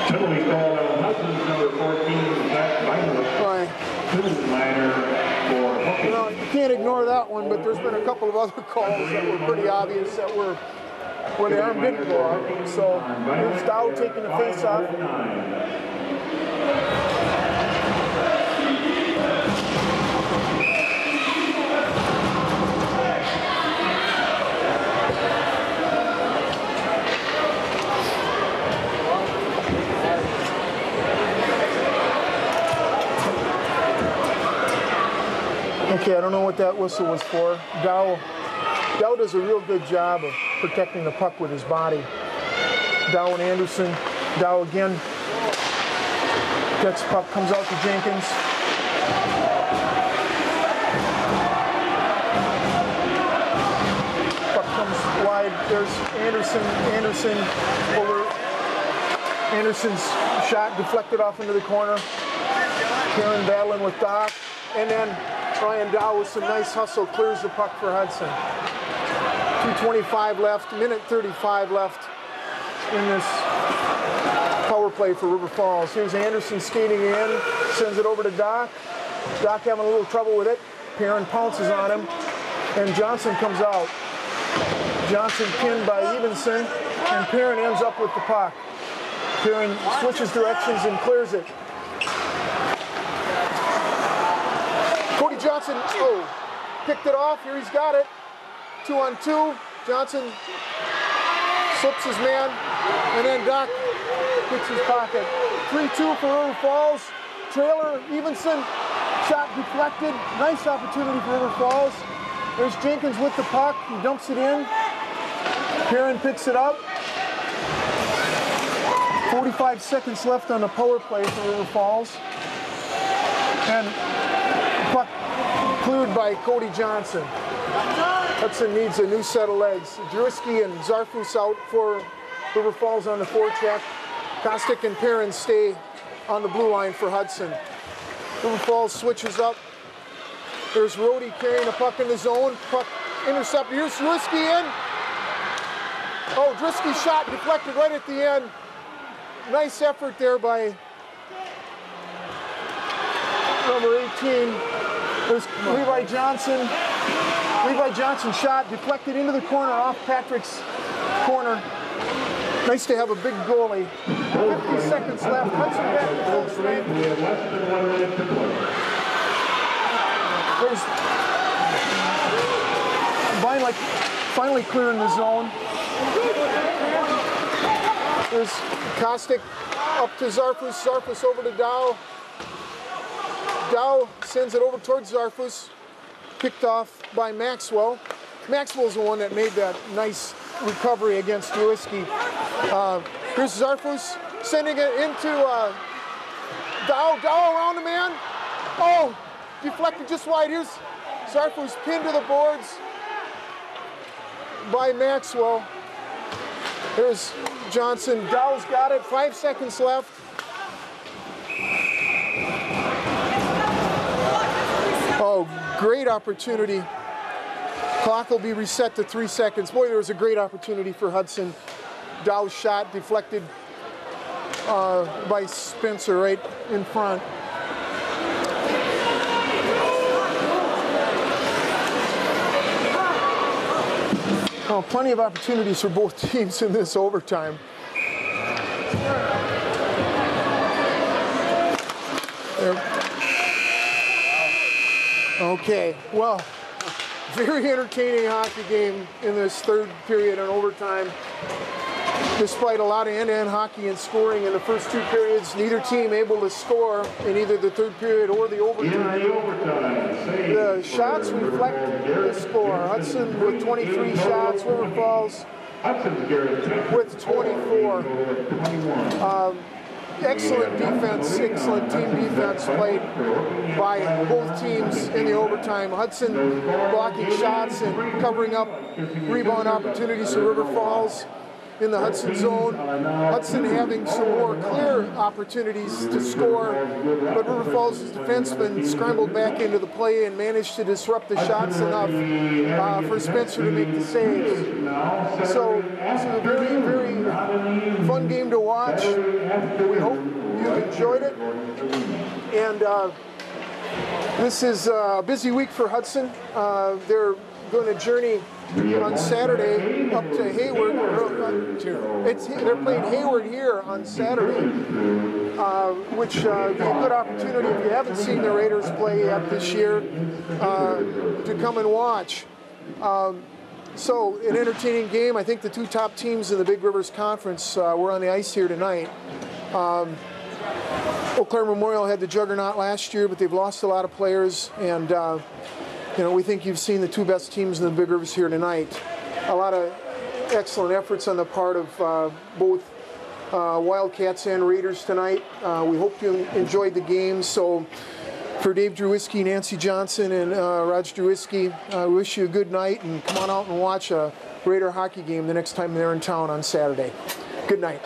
Penalty called on Hudson's number 14, Zach Beinlich. Right. You know, you can't ignore that one, but there's been a couple of other calls that were pretty obvious that were where the arm didn't go out. So here's Dow taking the face off. Okay, I don't know what that whistle was for. Dow does a real good job of protecting the puck with his body. Dow and Anderson. Dow again gets the puck, comes out to Jenkins. Puck comes wide. There's Anderson. Anderson over. Anderson's shot deflected off into the corner. Karen battling with Doc, and then Ryan Dow with some nice hustle clears the puck for Hudson. 2:25 left, minute 35 left in this power play for River Falls. Here's Anderson skating in, sends it over to Doc. Doc having a little trouble with it. Perrin pounces on him, and Johnson comes out. Johnson pinned by Evenson, and Perrin ends up with the puck. Perrin switches directions and clears it. Cody Johnson, picked it off. Here he's got it. 2-on-2. Johnson slips his man, and then Doc picks his pocket. 3-2 for River Falls. Trailer, Evenson, shot deflected. Nice opportunity for River Falls. There's Jenkins with the puck. He dumps it in. Perrin picks it up. 45 seconds left on the power play for River Falls. And puck cleared by Cody Johnson. Hudson needs a new set of legs. Drewski and Zarfus out for River Falls on the forecheck. Kostic and Perrin stay on the blue line for Hudson. River Falls switches up. There's Rhodey carrying a puck in the zone. Puck intercepted. Here's Drewski in. Oh, Drewski's shot deflected right at the end. Nice effort there by number 18. There's Levi Johnson. Levi Johnson shot deflected into the corner off Patrick's corner. Nice to have a big goalie. 50 seconds left. Hudson back to full strength. There's Beinlich finally clearing the zone. There's Kostic up to Zarfus. Zarfus over to Dow. Dow sends it over towards Zarfus. Picked off by Maxwell. Maxwell's the one that made that nice recovery against Drewski. Here's Zarfus sending it into Dow. Dow around the man. Oh, deflected just wide. Here's Zarfus pinned to the boards by Maxwell. Here's Johnson. Dow's got it. 5 seconds left. Oh, great opportunity. Clock will be reset to 3 seconds. Boy, there was a great opportunity for Hudson. Dow's shot deflected by Spencer right in front. Well, plenty of opportunities for both teams in this overtime. Okay, well, very entertaining hockey game in this third period and overtime. Despite a lot of end-to-end hockey and scoring in the first two periods, neither team able to score in either the third period or the overtime. The shots reflect the score. Hudson with 23 shots, River Falls with 24. Excellent defense, excellent team defense played by both teams in the overtime. Hudson blocking shots and covering up rebound opportunities for River Falls in the Hudson zone. Hudson having some more clear opportunities to score, but River Falls' defenseman scrambled back into the play and managed to disrupt the shots enough for Spencer to make the saves. So this is a very, very fun game to watch. We hope you've enjoyed it. And this is a busy week for Hudson. They're going to journey on Saturday up to Hayward. They're playing Hayward here on Saturday, which will be a good opportunity if you haven't seen the Raiders play yet this year to come and watch. So an entertaining game. I think the two top teams in the Big Rivers Conference were on the ice here tonight. Eau Claire Memorial had the juggernaut last year, but they've lost a lot of players, and you know, we think you've seen the two best teams in the Big Rivers here tonight. A lot of excellent efforts on the part of both Wildcats and Raiders tonight. We hope you enjoyed the game. So for Dave Drewiski, Nancy Johnson, and Raj Drewiski, I wish you a good night, and come on out and watch a Raider hockey game the next time they're in town on Saturday. Good night.